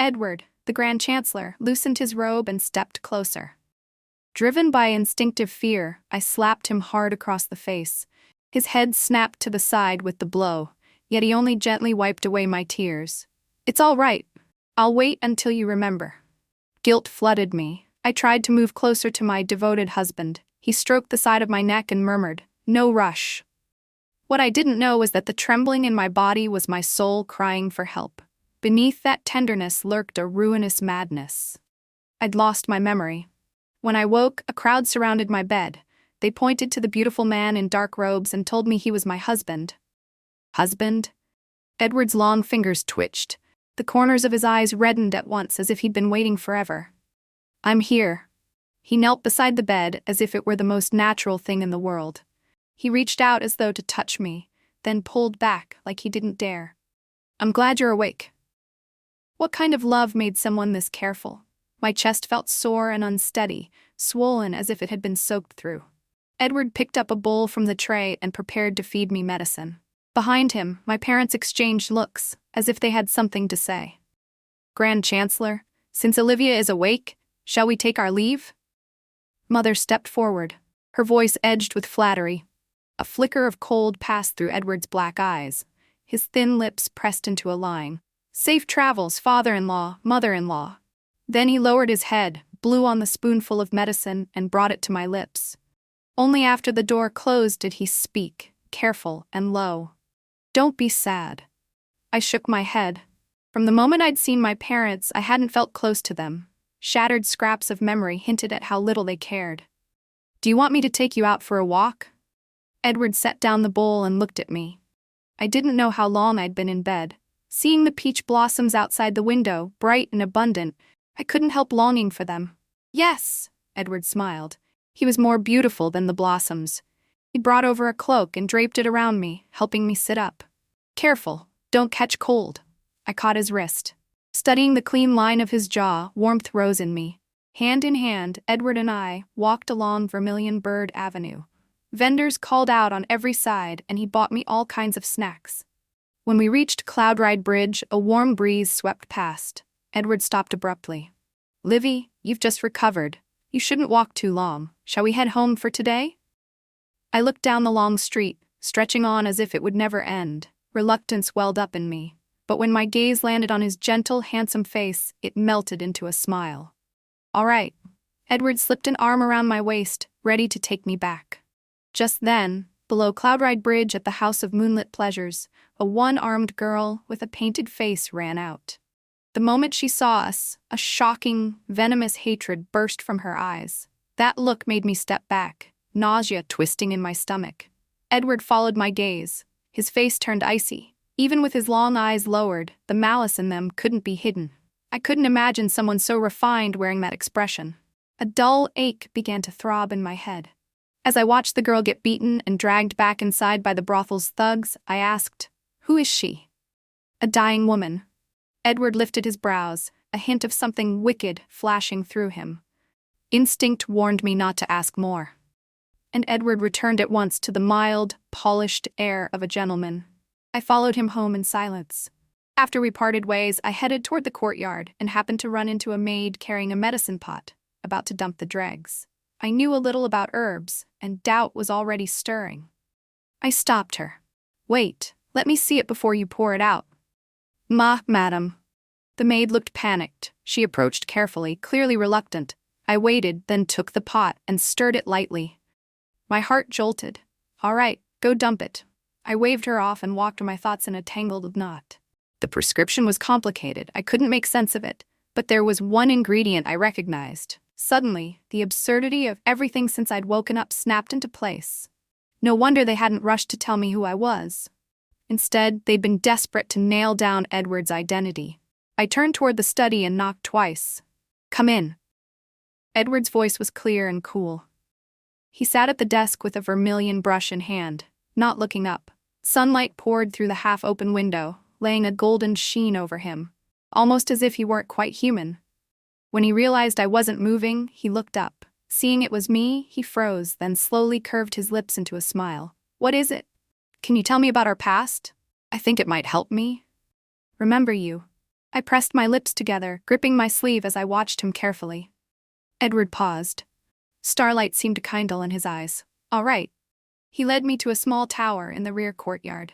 Edward, the Grand Chancellor, loosened his robe and stepped closer. Driven by instinctive fear, I slapped him hard across the face. His head snapped to the side with the blow, yet he only gently wiped away my tears. "It's all right. I'll wait until you remember." Guilt flooded me. I tried to move closer to my devoted husband. He stroked the side of my neck and murmured, "No rush." What I didn't know was that the trembling in my body was my soul crying for help. Beneath that tenderness lurked a ruinous madness. I'd lost my memory. When I woke, a crowd surrounded my bed. They pointed to the beautiful man in dark robes and told me he was my husband. Husband? Edward's long fingers twitched. The corners of his eyes reddened at once as if he'd been waiting forever. "I'm here." He knelt beside the bed as if it were the most natural thing in the world. He reached out as though to touch me, then pulled back like he didn't dare. "I'm glad you're awake." What kind of love made someone this careful? My chest felt sore and unsteady, swollen as if it had been soaked through. Edward picked up a bowl from the tray and prepared to feed me medicine. Behind him, my parents exchanged looks, as if they had something to say. "Grand Chancellor, since Olivia is awake, shall we take our leave?" Mother stepped forward, her voice edged with flattery. A flicker of cold passed through Edward's black eyes. His thin lips pressed into a line. "Safe travels, father-in-law, mother-in-law." Then he lowered his head, blew on the spoonful of medicine, and brought it to my lips. Only after the door closed did he speak, careful and low. "Don't be sad." I shook my head. From the moment I'd seen my parents, I hadn't felt close to them. Shattered scraps of memory hinted at how little they cared. "Do you want me to take you out for a walk?" Edward set down the bowl and looked at me. I didn't know how long I'd been in bed. Seeing the peach blossoms outside the window, bright and abundant, I couldn't help longing for them. "Yes," Edward smiled. He was more beautiful than the blossoms. He brought over a cloak and draped it around me, helping me sit up. "Careful, don't catch cold." I caught his wrist. Studying the clean line of his jaw, warmth rose in me. Hand in hand, Edward and I walked along Vermilion Bird Avenue. Vendors called out on every side, and he bought me all kinds of snacks. When we reached Cloud Ride Bridge, a warm breeze swept past. Edward stopped abruptly. "Livy, you've just recovered. You shouldn't walk too long. Shall we head home for today?" I looked down the long street, stretching on as if it would never end. Reluctance welled up in me. But when my gaze landed on his gentle, handsome face, it melted into a smile. "All right." Edward slipped an arm around my waist, ready to take me back. Just then, below Cloud Ride Bridge at the House of Moonlit Pleasures, a one-armed girl with a painted face ran out. The moment she saw us, a shocking, venomous hatred burst from her eyes. That look made me step back, nausea twisting in my stomach. Edward followed my gaze. His face turned icy. Even with his long eyes lowered, the malice in them couldn't be hidden. I couldn't imagine someone so refined wearing that expression. A dull ache began to throb in my head. As I watched the girl get beaten and dragged back inside by the brothel's thugs, I asked, "Who is she?" "A dying woman." Edward lifted his brows, a hint of something wicked flashing through him. Instinct warned me not to ask more. And Edward returned at once to the mild, polished air of a gentleman. I followed him home in silence. After we parted ways, I headed toward the courtyard and happened to run into a maid carrying a medicine pot, about to dump the dregs. I knew a little about herbs, and doubt was already stirring. I stopped her. "Wait, let me see it before you pour it out." Madam." The maid looked panicked. She approached carefully, clearly reluctant. I waited, then took the pot and stirred it lightly. My heart jolted. "All right, go dump it." I waved her off and walked my thoughts in a tangled knot. The prescription was complicated. I couldn't make sense of it, but there was one ingredient I recognized. Suddenly, the absurdity of everything since I'd woken up snapped into place. No wonder they hadn't rushed to tell me who I was. Instead, they'd been desperate to nail down Edward's identity. I turned toward the study and knocked twice. "Come in." Edward's voice was clear and cool. He sat at the desk with a vermilion brush in hand, not looking up. Sunlight poured through the half-open window, laying a golden sheen over him, almost as if he weren't quite human. When he realized I wasn't moving, he looked up. Seeing it was me, he froze, then slowly curved his lips into a smile. "What is it? Can you tell me about our past? I think it might help me." "Remember you." I pressed my lips together, gripping my sleeve as I watched him carefully. Edward paused. Starlight seemed to kindle in his eyes. All right. He led me to a small tower in the rear courtyard.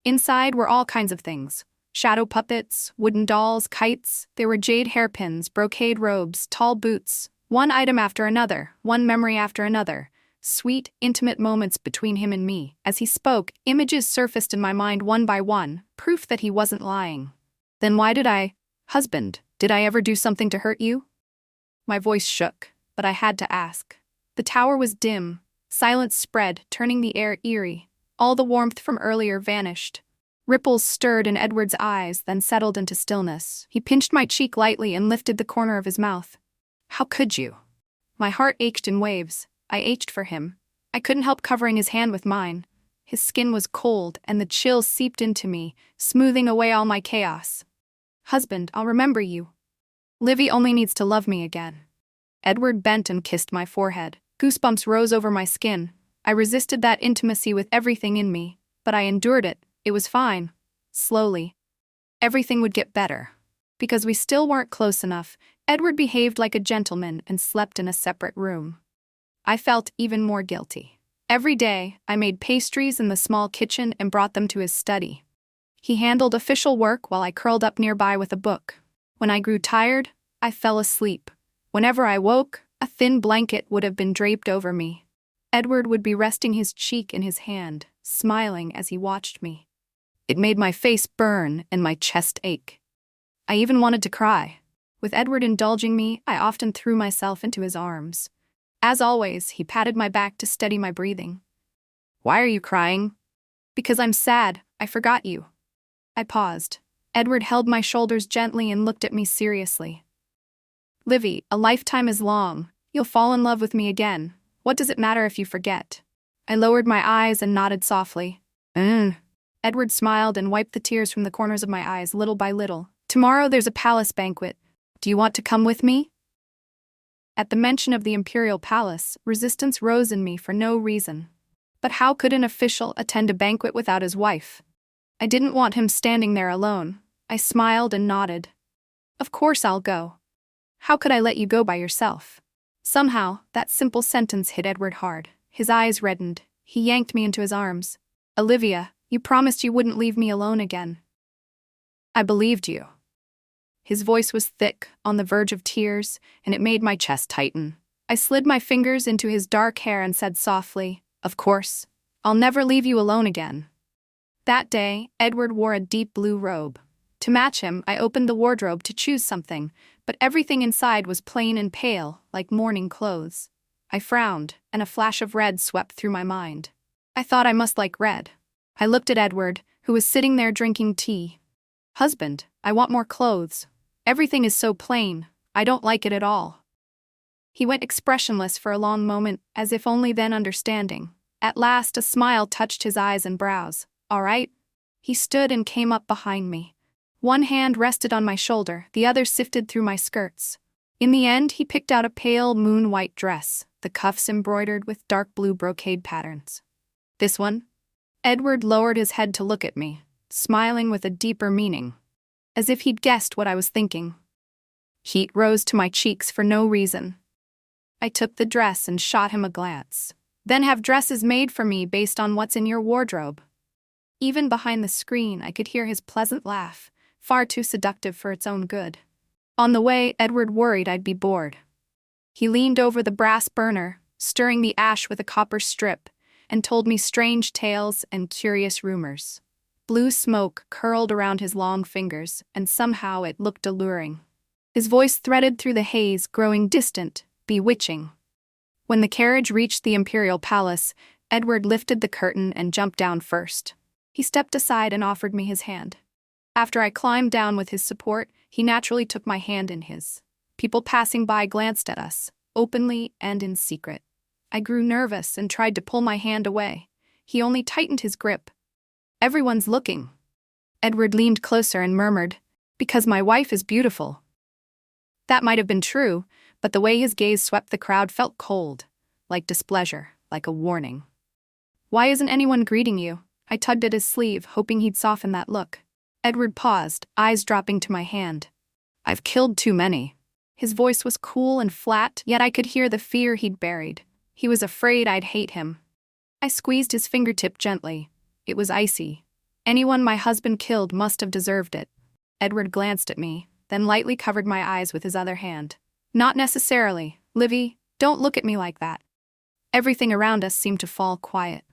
Inside were all kinds of things. Shadow puppets, wooden dolls, kites. There were jade hairpins, brocade robes, tall boots. One item after another, one memory after another. Sweet, intimate moments between him and me. As he spoke, images surfaced in my mind one by one, proof that he wasn't lying. Then why did Husband, did I ever do something to hurt you? My voice shook, but I had to ask. The tower was dim. Silence spread, turning the air eerie. All the warmth from earlier vanished. Ripples stirred in Edward's eyes, then settled into stillness. He pinched my cheek lightly and lifted the corner of his mouth. How could you? My heart ached in waves. I ached for him. I couldn't help covering his hand with mine. His skin was cold, and the chill seeped into me, smoothing away all my chaos. Husband, I'll remember you. Livy only needs to love me again. Edward bent and kissed my forehead. Goosebumps rose over my skin. I resisted that intimacy with everything in me, but I endured it. It was fine. Slowly. Everything would get better. Because we still weren't close enough, Edward behaved like a gentleman and slept in a separate room. I felt even more guilty. Every day, I made pastries in the small kitchen and brought them to his study. He handled official work while I curled up nearby with a book. When I grew tired, I fell asleep. Whenever I woke, a thin blanket would have been draped over me. Edward would be resting his cheek in his hand, smiling as he watched me. It made my face burn and my chest ache. I even wanted to cry. With Edward indulging me, I often threw myself into his arms. As always, he patted my back to steady my breathing. Why are you crying? Because I'm sad. I forgot you. I paused. Edward held my shoulders gently and looked at me seriously. Livy, a lifetime is long. You'll fall in love with me again. What does it matter if you forget? I lowered my eyes and nodded softly. Edward smiled and wiped the tears from the corners of my eyes little by little. Tomorrow there's a palace banquet. Do you want to come with me? At the mention of the imperial palace, resistance rose in me for no reason. But how could an official attend a banquet without his wife? I didn't want him standing there alone. I smiled and nodded. Of course I'll go. How could I let you go by yourself? Somehow, that simple sentence hit Edward hard. His eyes reddened. He yanked me into his arms. Olivia, you promised you wouldn't leave me alone again. I believed you. His voice was thick, on the verge of tears, and it made my chest tighten. I slid my fingers into his dark hair and said softly, Of course. I'll never leave you alone again. That day, Edward wore a deep blue robe. To match him, I opened the wardrobe to choose something, but everything inside was plain and pale, like mourning clothes. I frowned, and a flash of red swept through my mind. I thought I must like red. I looked at Edward, who was sitting there drinking tea. Husband, I want more clothes. Everything is so plain. I don't like it at all. He went expressionless for a long moment, as if only then understanding. At last, a smile touched his eyes and brows. All right? He stood and came up behind me. One hand rested on my shoulder, the other sifted through my skirts. In the end, he picked out a pale moon-white dress, the cuffs embroidered with dark blue brocade patterns. This one? Edward lowered his head to look at me, smiling with a deeper meaning, as if he'd guessed what I was thinking. Heat rose to my cheeks for no reason. I took the dress and shot him a glance. Then have dresses made for me based on what's in your wardrobe. Even behind the screen, I could hear his pleasant laugh, far too seductive for its own good. On the way, Edward worried I'd be bored. He leaned over the brass burner, stirring the ash with a copper strip, and told me strange tales and curious rumors. Blue smoke curled around his long fingers, and somehow it looked alluring. His voice threaded through the haze, growing distant, bewitching. When the carriage reached the imperial palace, Edward lifted the curtain and jumped down first. He stepped aside and offered me his hand. After I climbed down with his support, he naturally took my hand in his. People passing by glanced at us, openly and in secret. I grew nervous and tried to pull my hand away. He only tightened his grip. Everyone's looking. Edward leaned closer and murmured, Because my wife is beautiful. That might have been true, but the way his gaze swept the crowd felt cold, like displeasure, like a warning. Why isn't anyone greeting you? I tugged at his sleeve, hoping he'd soften that look. Edward paused, eyes dropping to my hand. I've killed too many. His voice was cool and flat, yet I could hear the fear he'd buried. He was afraid I'd hate him. I squeezed his fingertip gently. It was icy. Anyone my husband killed must have deserved it. Edward glanced at me, then lightly covered my eyes with his other hand. Not necessarily, Livy, don't look at me like that. Everything around us seemed to fall quiet.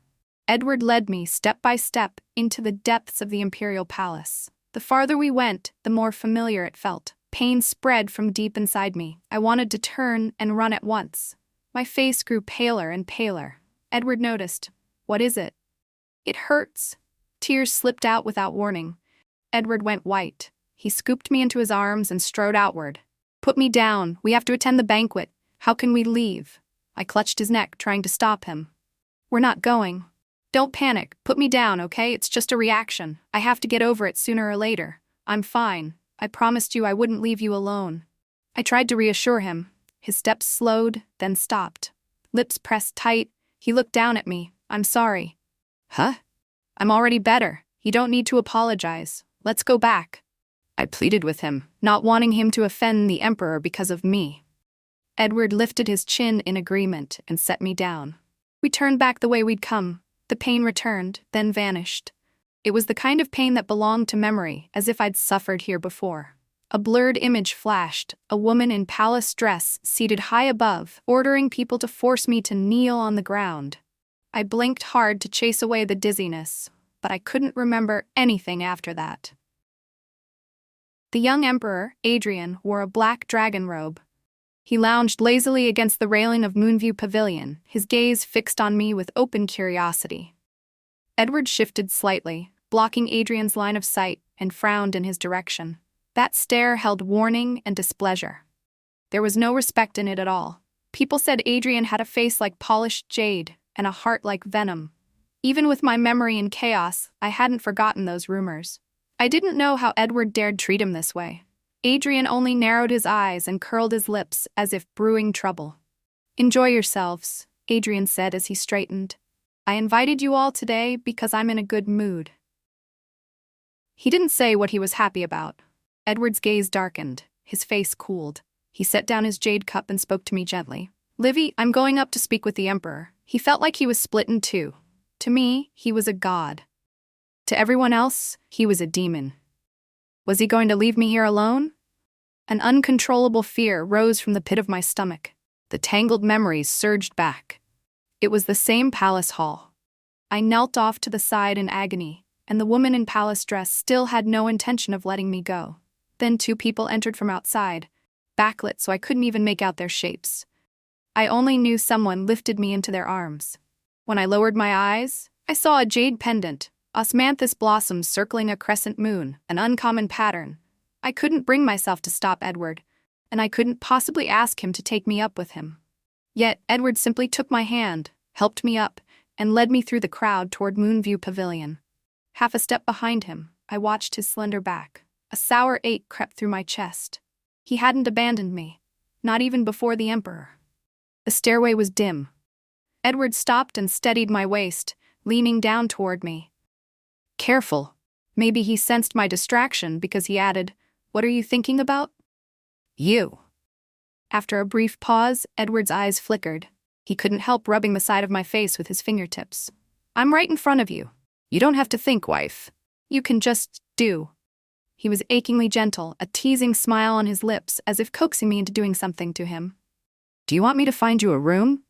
Edward led me, step by step, into the depths of the imperial palace. The farther we went, the more familiar it felt. Pain spread from deep inside me. I wanted to turn and run at once. My face grew paler and paler. Edward noticed. What is it? It hurts. Tears slipped out without warning. Edward went white. He scooped me into his arms and strode outward. Put me down. We have to attend the banquet. How can we leave? I clutched his neck, trying to stop him. We're not going. Don't panic. Put me down, okay? It's just a reaction. I have to get over it sooner or later. I'm fine. I promised you I wouldn't leave you alone. I tried to reassure him. His steps slowed, then stopped. Lips pressed tight. He looked down at me. I'm sorry. Huh? I'm already better. You don't need to apologize. Let's go back. I pleaded with him, not wanting him to offend the Emperor because of me. Edward lifted his chin in agreement and set me down. We turned back the way we'd come. The pain returned, then vanished. It was the kind of pain that belonged to memory, as if I'd suffered here before. A blurred image flashed, a woman in palace dress seated high above, ordering people to force me to kneel on the ground. I blinked hard to chase away the dizziness, but I couldn't remember anything after that. The young emperor, Adrian, wore a black dragon robe. He lounged lazily against the railing of Moonview Pavilion, his gaze fixed on me with open curiosity. Edward shifted slightly, blocking Adrian's line of sight, and frowned in his direction. That stare held warning and displeasure. There was no respect in it at all. People said Adrian had a face like polished jade and a heart like venom. Even with my memory in chaos, I hadn't forgotten those rumors. I didn't know how Edward dared treat him this way. Adrian only narrowed his eyes and curled his lips as if brewing trouble. Enjoy yourselves, Adrian said as he straightened. I invited you all today because I'm in a good mood. He didn't say what he was happy about. Edward's gaze darkened, his face cooled. He set down his jade cup and spoke to me gently. Livy, I'm going up to speak with the Emperor. He felt like he was split in two. To me, he was a god. To everyone else, he was a demon. Was he going to leave me here alone? An uncontrollable fear rose from the pit of my stomach. The tangled memories surged back. It was the same palace hall. I knelt off to the side in agony, and the woman in palace dress still had no intention of letting me go. Then 2 people entered from outside, backlit so I couldn't even make out their shapes. I only knew someone lifted me into their arms. When I lowered my eyes, I saw a jade pendant, osmanthus blossoms circling a crescent moon, an uncommon pattern. I couldn't bring myself to stop Edward, and I couldn't possibly ask him to take me up with him. Yet Edward simply took my hand, helped me up, and led me through the crowd toward Moonview Pavilion. Half a step behind him, I watched his slender back. A sour ache crept through my chest. He hadn't abandoned me, not even before the Emperor. The stairway was dim. Edward stopped and steadied my waist, leaning down toward me. Careful. Maybe he sensed my distraction because he added, What are you thinking about? You. After a brief pause, Edward's eyes flickered. He couldn't help rubbing the side of my face with his fingertips. I'm right in front of you. You don't have to think, wife. You can just do. He was achingly gentle, a teasing smile on his lips as if coaxing me into doing something to him. Do you want me to find you a room?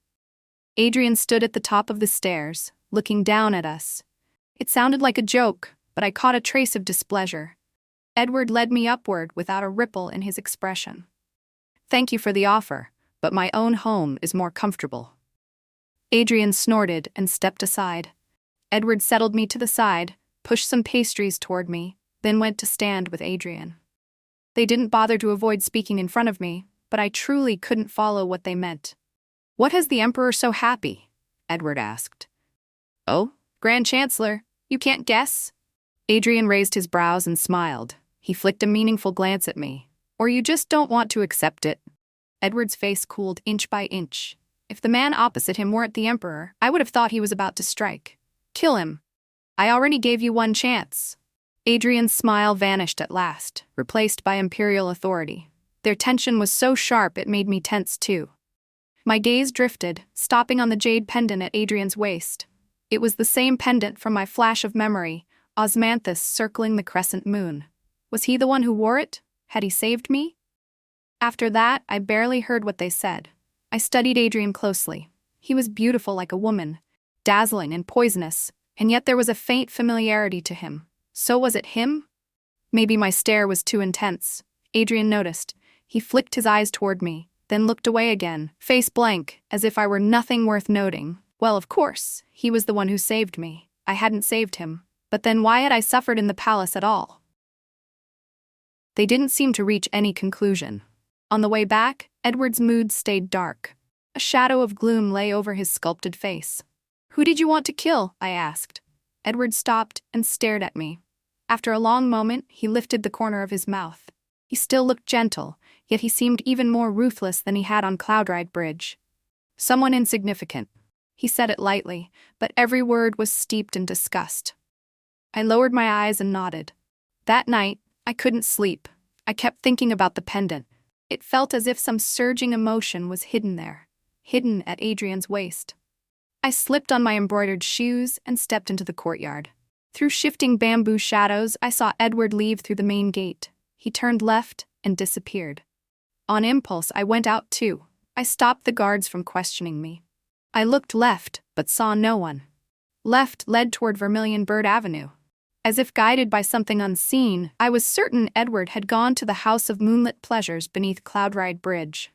Adrian stood at the top of the stairs, looking down at us. It sounded like a joke, but I caught a trace of displeasure. Edward led me upward without a ripple in his expression. Thank you for the offer, but my own home is more comfortable. Adrian snorted and stepped aside. Edward settled me to the side, pushed some pastries toward me, then went to stand with Adrian. They didn't bother to avoid speaking in front of me, but I truly couldn't follow what they meant. What has the Emperor so happy? Edward asked. Oh, Grand Chancellor, you can't guess? Adrian raised his brows and smiled. He flicked a meaningful glance at me. Or you just don't want to accept it. Edward's face cooled inch by inch. If the man opposite him weren't the Emperor, I would have thought he was about to strike. Kill him. I already gave you one chance. Adrian's smile vanished at last, replaced by imperial authority. Their tension was so sharp it made me tense too. My gaze drifted, stopping on the jade pendant at Adrian's waist. It was the same pendant from my flash of memory, osmanthus circling the crescent moon. Was he the one who wore it? Had he saved me? After that, I barely heard what they said. I studied Adrian closely. He was beautiful like a woman, dazzling and poisonous, and yet there was a faint familiarity to him. So was it him? Maybe my stare was too intense. Adrian noticed. He flicked his eyes toward me, then looked away again, face blank, as if I were nothing worth noting. Well, of course, he was the one who saved me. I hadn't saved him. But then why had I suffered in the palace at all? They didn't seem to reach any conclusion. On the way back, Edward's mood stayed dark. A shadow of gloom lay over his sculpted face. "Who did you want to kill?" I asked. Edward stopped and stared at me. After a long moment, he lifted the corner of his mouth. He still looked gentle, yet he seemed even more ruthless than he had on Cloudride Bridge. "Someone insignificant." He said it lightly, but every word was steeped in disgust. I lowered my eyes and nodded. That night, I couldn't sleep. I kept thinking about the pendant. It felt as if some surging emotion was hidden there, hidden at Adrian's waist. I slipped on my embroidered shoes and stepped into the courtyard. Through shifting bamboo shadows, I saw Edward leave through the main gate. He turned left and disappeared. On impulse, I went out too. I stopped the guards from questioning me. I looked left, but saw no one. Left led toward Vermilion Bird Avenue. As if guided by something unseen, I was certain Edward had gone to the House of Moonlit Pleasures beneath Cloudride Bridge.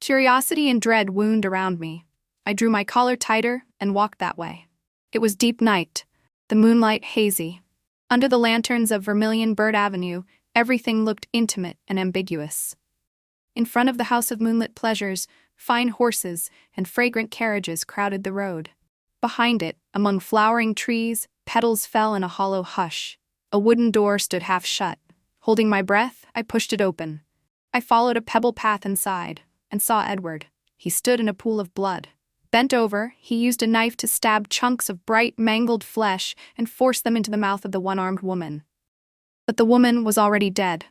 Curiosity and dread wound around me. I drew my collar tighter and walked that way. It was deep night, the moonlight hazy. Under the lanterns of Vermilion Bird Avenue, everything looked intimate and ambiguous. In front of the House of Moonlit Pleasures, fine horses and fragrant carriages crowded the road. Behind it, among flowering trees, petals fell in a hollow hush. A wooden door stood half shut. Holding my breath, I pushed it open. I followed a pebble path inside and saw Edward. He stood in a pool of blood. Bent over, he used a knife to stab chunks of bright, mangled flesh and force them into the mouth of the one-armed woman. But the woman was already dead.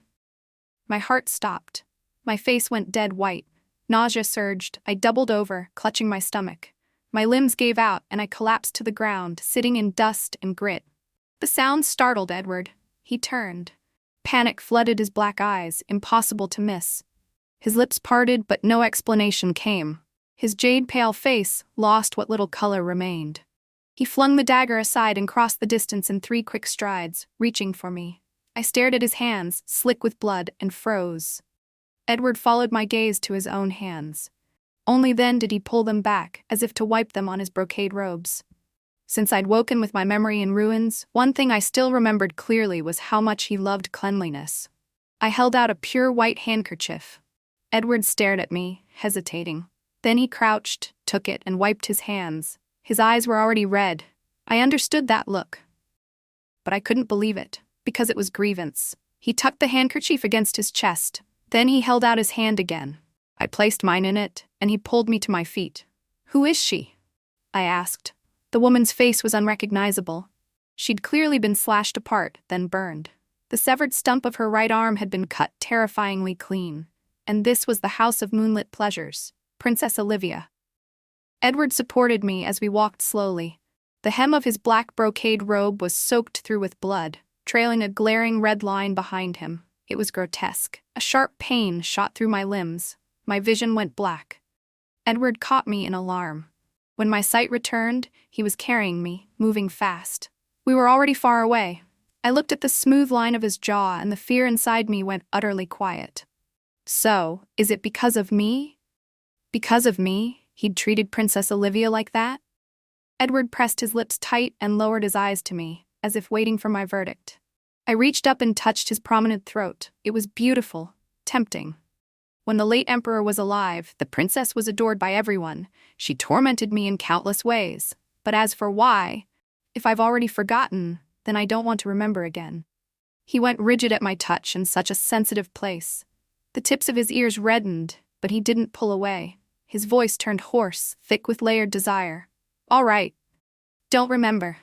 My heart stopped. My face went dead white. Nausea surged. I doubled over, clutching my stomach. My limbs gave out, and I collapsed to the ground, sitting in dust and grit. The sound startled Edward. He turned. Panic flooded his black eyes, impossible to miss. His lips parted, but no explanation came. His jade-pale face lost what little color remained. He flung the dagger aside and crossed the distance in 3 quick strides, reaching for me. I stared at his hands, slick with blood, and froze. Edward followed my gaze to his own hands. Only then did he pull them back, as if to wipe them on his brocade robes. Since I'd woken with my memory in ruins, one thing I still remembered clearly was how much he loved cleanliness. I held out a pure white handkerchief. Edward stared at me, hesitating. Then he crouched, took it, and wiped his hands. His eyes were already red. I understood that look. But I couldn't believe it, because it was grievance. He tucked the handkerchief against his chest. Then he held out his hand again. I placed mine in it, and he pulled me to my feet. "Who is she?" I asked. The woman's face was unrecognizable. She'd clearly been slashed apart, then burned. The severed stump of her right arm had been cut terrifyingly clean. And this was the House of Moonlit Pleasures, Princess Olivia. Edward supported me as we walked slowly. The hem of his black brocade robe was soaked through with blood, trailing a glaring red line behind him. It was grotesque. A sharp pain shot through my limbs. My vision went black. Edward caught me in alarm. When my sight returned, he was carrying me, moving fast. We were already far away. I looked at the smooth line of his jaw, and the fear inside me went utterly quiet. So, is it because of me? Because of me, he'd treated Princess Olivia like that? Edward pressed his lips tight and lowered his eyes to me, as if waiting for my verdict. I reached up and touched his prominent throat. It was beautiful, tempting. When the late emperor was alive, the princess was adored by everyone. She tormented me in countless ways. But as for why, if I've already forgotten, then I don't want to remember again. He went rigid at my touch in such a sensitive place. The tips of his ears reddened, but he didn't pull away. His voice turned hoarse, thick with layered desire. "All right. Don't remember."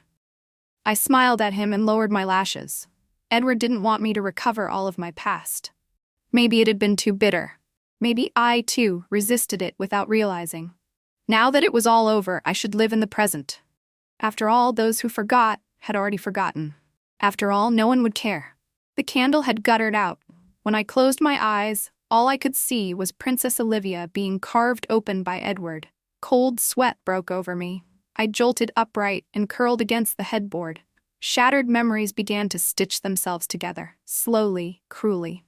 I smiled at him and lowered my lashes. Edward didn't want me to recover all of my past. Maybe it had been too bitter. Maybe I, too, resisted it without realizing. Now that it was all over, I should live in the present. After all, those who forgot had already forgotten. After all, no one would care. The candle had guttered out. When I closed my eyes, all I could see was Princess Olivia being carved open by Edward. Cold sweat broke over me. I jolted upright and curled against the headboard. Shattered memories began to stitch themselves together, slowly, cruelly.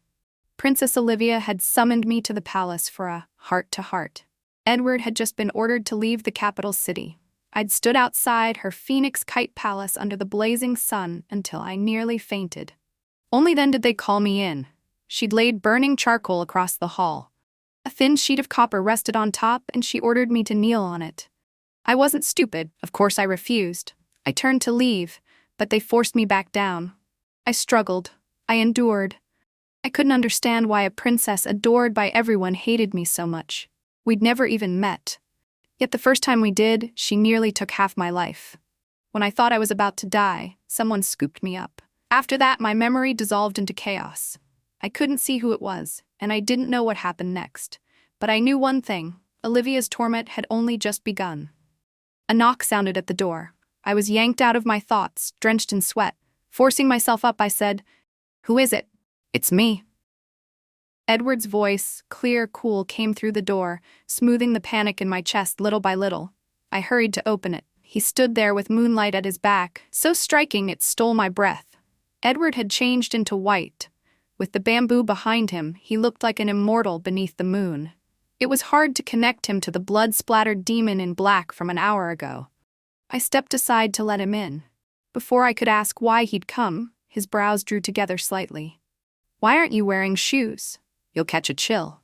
Princess Olivia had summoned me to the palace for a heart-to-heart. Edward had just been ordered to leave the capital city. I'd stood outside her phoenix kite palace under the blazing sun until I nearly fainted. Only then did they call me in. She'd laid burning charcoal across the hall. A thin sheet of copper rested on top, and she ordered me to kneel on it. I wasn't stupid. Of course I refused. I turned to leave, but they forced me back down. I struggled. I endured. I couldn't understand why a princess adored by everyone hated me so much. We'd never even met. Yet the first time we did, she nearly took half my life. When I thought I was about to die, someone scooped me up. After that, my memory dissolved into chaos. I couldn't see who it was, and I didn't know what happened next. But I knew one thing: Olivia's torment had only just begun. A knock sounded at the door. I was yanked out of my thoughts, drenched in sweat. Forcing myself up, I said, "Who is it?" "It's me." Edward's voice, clear, cool, came through the door, smoothing the panic in my chest little by little. I hurried to open it. He stood there with moonlight at his back, so striking it stole my breath. Edward had changed into white. With the bamboo behind him, he looked like an immortal beneath the moon. It was hard to connect him to the blood-splattered demon in black from an hour ago. I stepped aside to let him in. Before I could ask why he'd come, his brows drew together slightly. "Why aren't you wearing shoes? You'll catch a chill."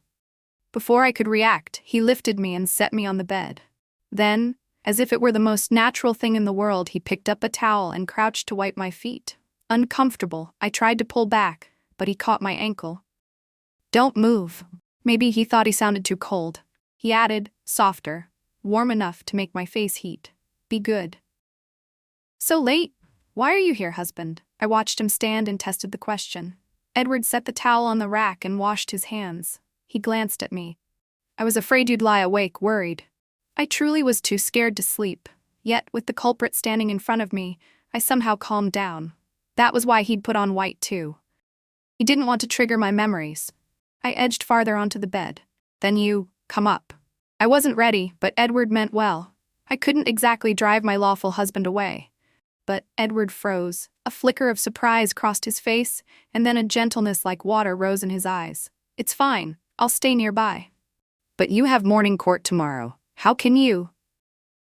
Before I could react, he lifted me and set me on the bed. Then, as if it were the most natural thing in the world, he picked up a towel and crouched to wipe my feet. Uncomfortable, I tried to pull back, but he caught my ankle. "Don't move." Maybe he thought he sounded too cold. He added, softer, warm enough to make my face heat, "Be good." "So late? Why are you here, husband?" I watched him stand and tested the question. Edward set the towel on the rack and washed his hands. He glanced at me. "I was afraid you'd lie awake, worried." I truly was too scared to sleep. Yet, with the culprit standing in front of me, I somehow calmed down. That was why he'd put on white too. He didn't want to trigger my memories. I edged farther onto the bed. "Then you, come up." I wasn't ready, but Edward meant well. I couldn't exactly drive my lawful husband away. But Edward froze. A flicker of surprise crossed his face, and then a gentleness like water rose in his eyes. "It's fine. I'll stay nearby." "But you have morning court tomorrow. How can you?"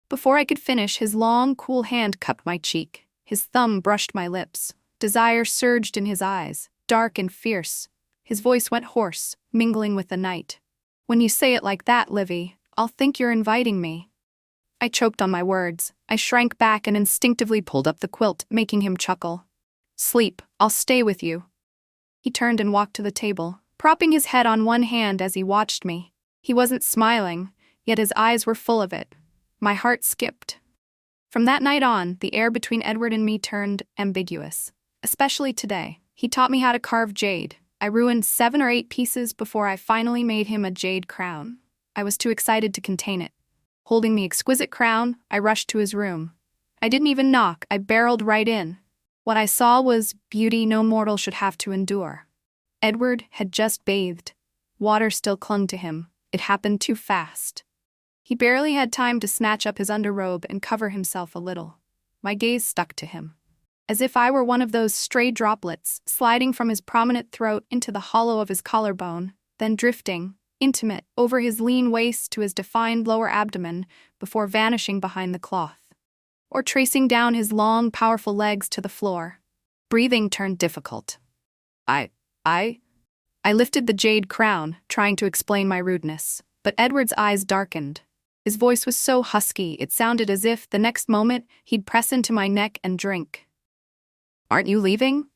Before I could finish, his long, cool hand cupped my cheek. His thumb brushed my lips. Desire surged in his eyes, dark and fierce. His voice went hoarse, mingling with the night. "When you say it like that, Livy, I'll think you're inviting me." I choked on my words. I shrank back and instinctively pulled up the quilt, making him chuckle. "Sleep, I'll stay with you." He turned and walked to the table, propping his head on one hand as he watched me. He wasn't smiling, yet his eyes were full of it. My heart skipped. From that night on, the air between Edward and me turned ambiguous. Especially today. He taught me how to carve jade. I ruined 7 or 8 pieces before I finally made him a jade crown. I was too excited to contain it. Holding the exquisite crown, I rushed to his room. I didn't even knock, I barreled right in. What I saw was beauty no mortal should have to endure. Edward had just bathed. Water still clung to him. It happened too fast. He barely had time to snatch up his underrobe and cover himself a little. My gaze stuck to him. As if I were one of those stray droplets sliding from his prominent throat into the hollow of his collarbone, then drifting, intimate, over his lean waist to his defined lower abdomen before vanishing behind the cloth. Or tracing down his long, powerful legs to the floor. Breathing turned difficult. I lifted the jade crown, trying to explain my rudeness, but Edward's eyes darkened. His voice was so husky it sounded as if, the next moment, he'd press into my neck and drink. "Aren't you leaving?"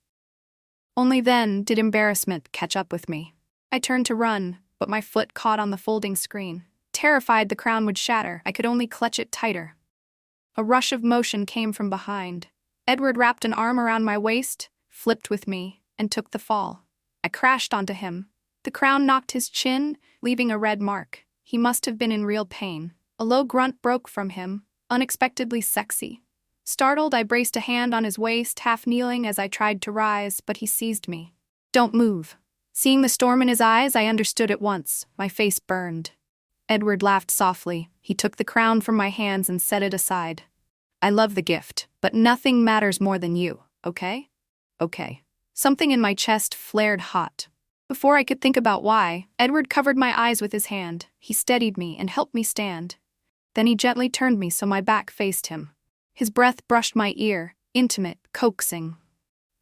Only then did embarrassment catch up with me. I turned to run, but my foot caught on the folding screen. Terrified the crown would shatter, I could only clutch it tighter. A rush of motion came from behind. Edward wrapped an arm around my waist, flipped with me, and took the fall. I crashed onto him. The crown knocked his chin, leaving a red mark. He must have been in real pain. A low grunt broke from him, unexpectedly sexy. Startled, I braced a hand on his waist, half kneeling as I tried to rise, but he seized me. "Don't move." Seeing the storm in his eyes, I understood at once. My face burned. Edward laughed softly. He took the crown from my hands and set it aside. "I love the gift, but nothing matters more than you, okay?" "Okay." Something in my chest flared hot. Before I could think about why, Edward covered my eyes with his hand. He steadied me and helped me stand. Then he gently turned me so my back faced him. His breath brushed my ear, intimate, coaxing.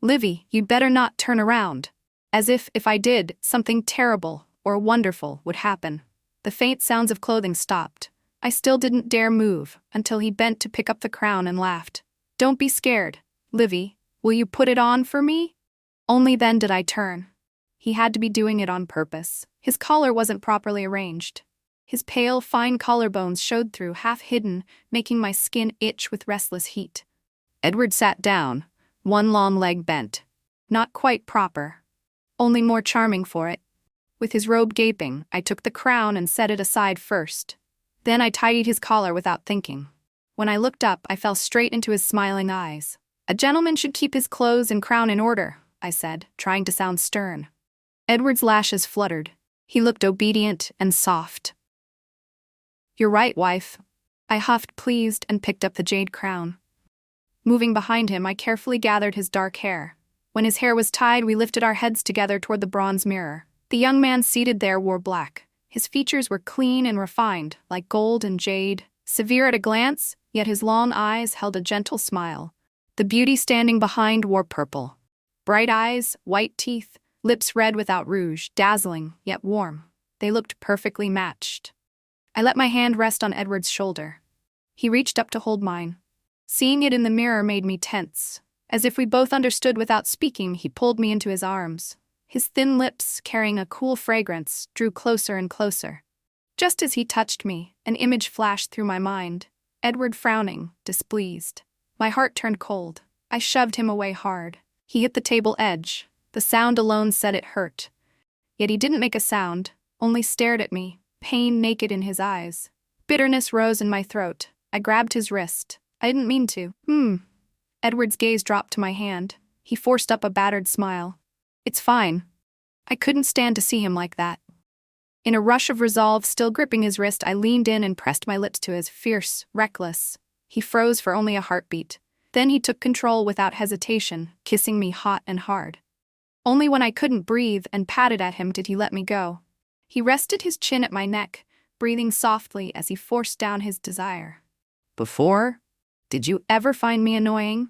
"Livy, you'd better not turn around." As if I did, something terrible or wonderful would happen. The faint sounds of clothing stopped. I still didn't dare move until he bent to pick up the crown and laughed. "Don't be scared, Livy. Will you put it on for me?" Only then did I turn. He had to be doing it on purpose. His collar wasn't properly arranged. His pale, fine collarbones showed through, half hidden, making my skin itch with restless heat. Edward sat down, one long leg bent. Not quite proper. Only more charming for it. With his robe gaping, I took the crown and set it aside first. Then I tidied his collar without thinking. When I looked up, I fell straight into his smiling eyes. "A gentleman should keep his clothes and crown in order," I said, trying to sound stern. Edward's lashes fluttered. He looked obedient and soft. "You're right, wife." I huffed, pleased, and picked up the jade crown. Moving behind him, I carefully gathered his dark hair. When his hair was tied, we lifted our heads together toward the bronze mirror. The young man seated there wore black. His features were clean and refined, like gold and jade, severe at a glance, yet his long eyes held a gentle smile. The beauty standing behind wore purple. Bright eyes, white teeth, lips red without rouge, dazzling, yet warm. They looked perfectly matched. I let my hand rest on Edward's shoulder. He reached up to hold mine. Seeing it in the mirror made me tense. As if we both understood without speaking, he pulled me into his arms. His thin lips, carrying a cool fragrance, drew closer and closer. Just as he touched me, an image flashed through my mind. Edward frowning, displeased. My heart turned cold. I shoved him away hard. He hit the table edge. The sound alone said it hurt. Yet he didn't make a sound, only stared at me, pain naked in his eyes. Bitterness rose in my throat. I grabbed his wrist. I didn't mean to. Edward's gaze dropped to my hand. He forced up a battered smile. "It's fine." I couldn't stand to see him like that. In a rush of resolve, still gripping his wrist, I leaned in and pressed my lips to his, fierce, reckless. He froze for only a heartbeat. Then he took control without hesitation, kissing me hot and hard. Only when I couldn't breathe and patted at him did he let me go. He rested his chin at my neck, breathing softly as he forced down his desire. "Before? Did you ever find me annoying?"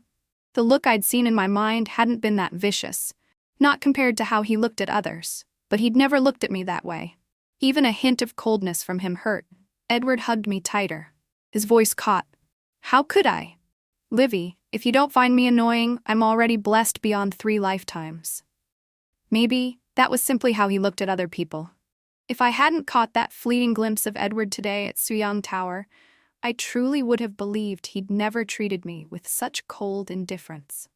The look I'd seen in my mind hadn't been that vicious. Not compared to how he looked at others, but he'd never looked at me that way. Even a hint of coldness from him hurt. Edward hugged me tighter. His voice caught. "How could I? Livy, if you don't find me annoying, I'm already blessed beyond 3 lifetimes." Maybe that was simply how he looked at other people. If I hadn't caught that fleeting glimpse of Edward today at Suyang Tower, I truly would have believed he'd never treated me with such cold indifference.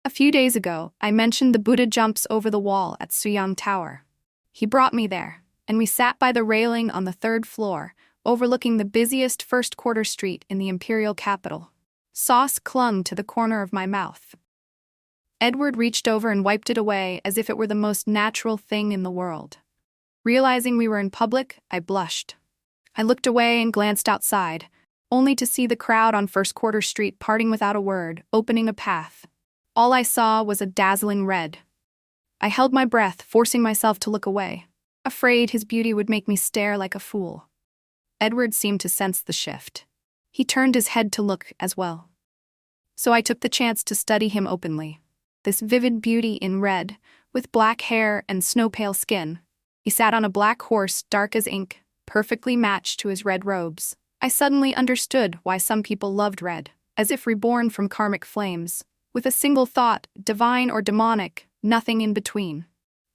A few days ago, I mentioned the Buddha jumps over the wall at Suyang Tower. He brought me there, and we sat by the railing on the 3rd floor, overlooking the busiest first-quarter street in the imperial capital. Sauce clung to the corner of my mouth. Edward reached over and wiped it away as if it were the most natural thing in the world. Realizing we were in public, I blushed. I looked away and glanced outside, only to see the crowd on First Quarter Street parting without a word, opening a path. All I saw was a dazzling red. I held my breath, forcing myself to look away, afraid his beauty would make me stare like a fool. Edward seemed to sense the shift. He turned his head to look as well. So I took the chance to study him openly. This vivid beauty in red, with black hair and snow-pale skin. He sat on a black horse, dark as ink, perfectly matched to his red robes. I suddenly understood why some people loved red, as if reborn from karmic flames, with a single thought, divine or demonic, nothing in between.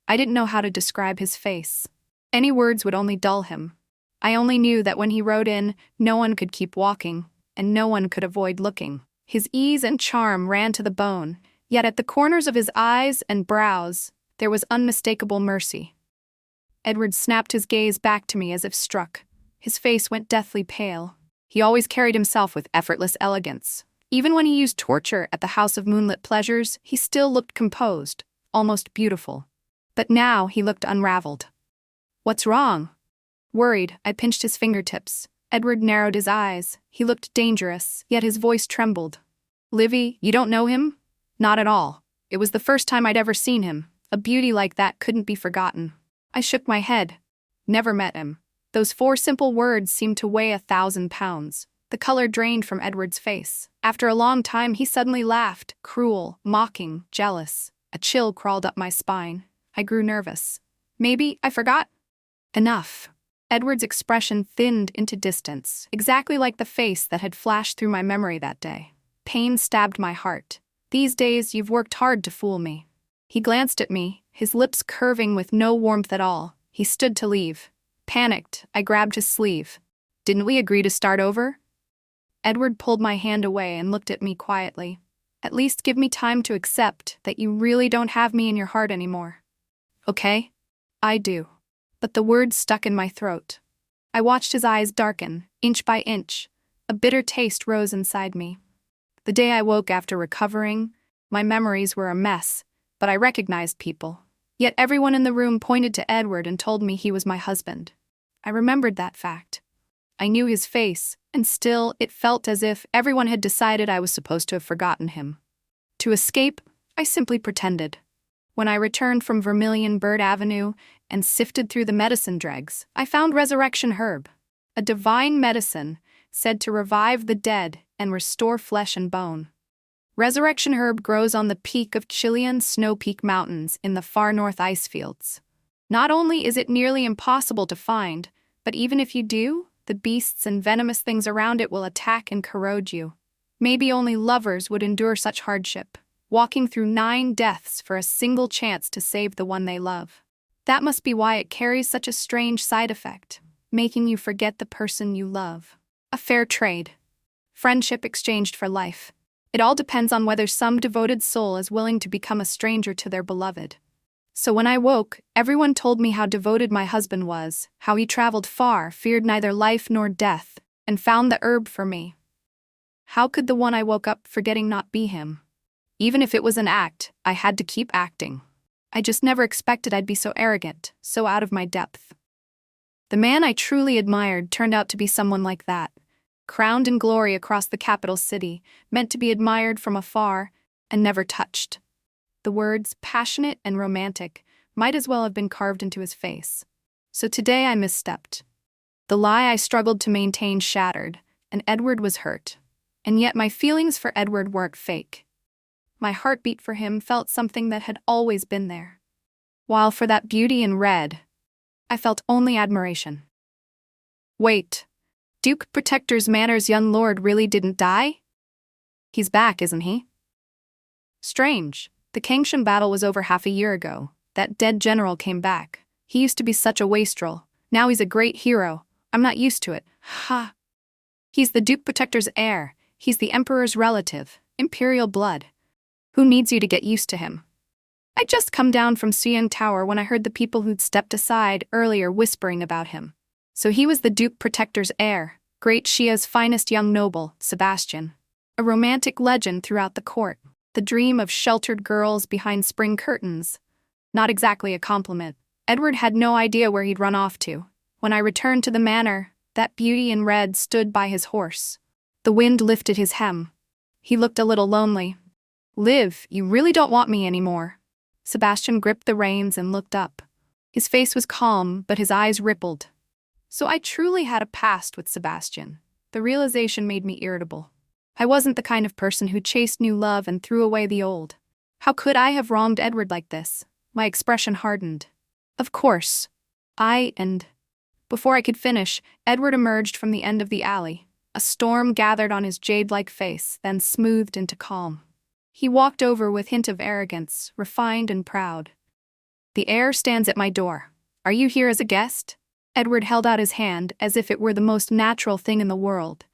I didn't know how to describe his face. Any words would only dull him. I only knew that when he rode in, no one could keep walking, and no one could avoid looking. His ease and charm ran to the bone, Yet at the corners of his eyes and brows, there was unmistakable mercy. Edward snapped his gaze back to me as if struck. His face went deathly pale. He always carried himself with effortless elegance. Even when he used torture at the House of Moonlit Pleasures, he still looked composed, almost beautiful. But now he looked unraveled. "What's wrong?" Worried, I pinched his fingertips. Edward narrowed his eyes. He looked dangerous, yet his voice trembled. "Livy, you don't know him?" "Not at all. It was the first time I'd ever seen him. A beauty like that couldn't be forgotten." I shook my head. "Never met him." Those 4 simple words seemed to weigh 1,000 pounds. The color drained from Edward's face. After a long time, he suddenly laughed, cruel, mocking, jealous. A chill crawled up my spine. I grew nervous. "Maybe I forgot?" "Enough." Edward's expression thinned into distance, exactly like the face that had flashed through my memory that day. Pain stabbed my heart. "These days, you've worked hard to fool me." He glanced at me, his lips curving with no warmth at all. He stood to leave. Panicked, I grabbed his sleeve. "Didn't we agree to start over?" Edward pulled my hand away and looked at me quietly. "At least give me time to accept that you really don't have me in your heart anymore." "Okay? I do." But the words stuck in my throat. I watched his eyes darken, inch by inch. A bitter taste rose inside me. The day I woke after recovering, my memories were a mess, but I recognized people. Yet everyone in the room pointed to Edward and told me he was my husband. I remembered that fact. I knew his face, and still it felt as if everyone had decided I was supposed to have forgotten him. To escape, I simply pretended. When I returned from Vermilion Bird Avenue and sifted through the medicine dregs, I found resurrection herb, a divine medicine said to revive the dead and restore flesh and bone. Resurrection herb grows on the peak of Chilean Snow Peak Mountains in the far north ice fields. Not only is it nearly impossible to find, but even if you do, the beasts and venomous things around it will attack and corrode you. Maybe only lovers would endure such hardship, walking through 9 deaths for a single chance to save the one they love. That must be why it carries such a strange side effect, making you forget the person you love. A fair trade. Friendship exchanged for life. It all depends on whether some devoted soul is willing to become a stranger to their beloved. So when I woke, everyone told me how devoted my husband was, how he traveled far, feared neither life nor death, and found the herb for me. How could the one I woke up forgetting not be him? Even if it was an act, I had to keep acting. I just never expected I'd be so arrogant, so out of my depth. The man I truly admired turned out to be someone like that. Crowned in glory across the capital city, meant to be admired from afar and never touched. The words, passionate and romantic, might as well have been carved into his face. So today I misstepped. The lie I struggled to maintain shattered, and Edward was hurt. And yet my feelings for Edward weren't fake. My heartbeat for him felt something that had always been there. While for that beauty in red, I felt only admiration. Wait. Duke Protector's Manor's young lord really didn't die? He's back, isn't he? Strange. The Kangsham battle was over half a year ago. That dead general came back. He used to be such a wastrel. Now he's a great hero. I'm not used to it. Ha! He's the Duke Protector's heir. He's the Emperor's relative. Imperial blood. Who needs you to get used to him? I'd just come down from Suyang Tower when I heard the people who'd stepped aside earlier whispering about him. So he was the Duke Protector's heir, Great Shia's finest young noble, Sebastian. A romantic legend throughout the court, the dream of sheltered girls behind spring curtains. Not exactly a compliment. Edward had no idea where he'd run off to. When I returned to the manor, that beauty in red stood by his horse. The wind lifted his hem. He looked a little lonely. "Liv, you really don't want me anymore." Sebastian gripped the reins and looked up. His face was calm, but his eyes rippled. So I truly had a past with Sebastian. The realization made me irritable. I wasn't the kind of person who chased new love and threw away the old. How could I have wronged Edward like this? My expression hardened. Of course. Before I could finish, Edward emerged from the end of the alley. A storm gathered on his jade-like face, then smoothed into calm. He walked over with hint of arrogance, refined and proud. "The heir stands at my door. Are you here as a guest?" Edward held out his hand as if it were the most natural thing in the world.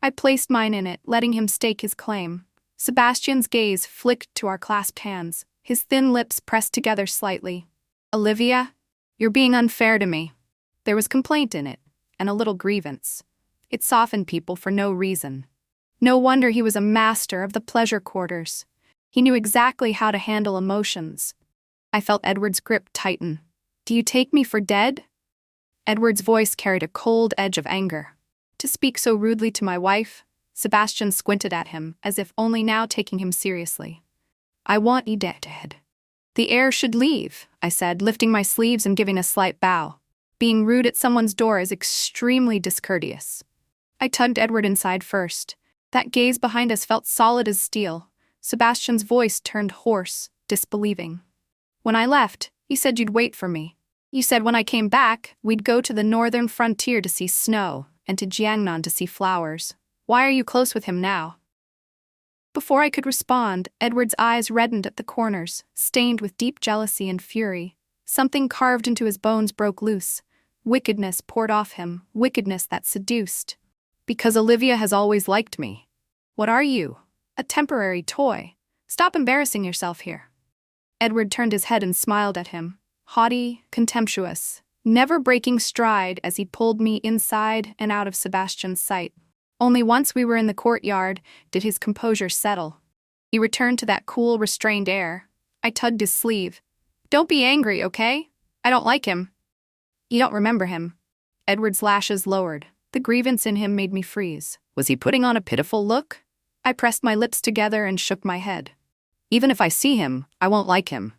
I placed mine in it, letting him stake his claim. Sebastian's gaze flicked to our clasped hands, his thin lips pressed together slightly. Olivia, you're being unfair to me. There was complaint in it, and a little grievance. It softened people for no reason. No wonder he was a master of the pleasure quarters. He knew exactly how to handle emotions. I felt Edward's grip tighten. Do you take me for dead? Edward's voice carried a cold edge of anger. To speak so rudely to my wife? Sebastian squinted at him, as if only now taking him seriously. I want you dead. The air should leave, I said, lifting my sleeves and giving a slight bow. Being rude at someone's door is extremely discourteous. I tugged Edward inside first. That gaze behind us felt solid as steel. Sebastian's voice turned hoarse, disbelieving. When I left, you said you'd wait for me. You said when I came back, we'd go to the northern frontier to see snow, and to Jiangnan to see flowers. Why are you close with him now? Before I could respond, Edward's eyes reddened at the corners, stained with deep jealousy and fury. Something carved into his bones broke loose. Wickedness poured off him, wickedness that seduced. Because Olivia has always liked me. What are you? A temporary toy. Stop embarrassing yourself here. Edward turned his head and smiled at him, haughty, contemptuous, never breaking stride as he pulled me inside and out of Sebastian's sight. Only once we were in the courtyard did his composure settle. He returned to that cool, restrained air. I tugged his sleeve. Don't be angry, okay? I don't like him. You don't remember him. Edward's lashes lowered. The grievance in him made me freeze. Was he putting on a pitiful look? I pressed my lips together and shook my head. Even if I see him, I won't like him.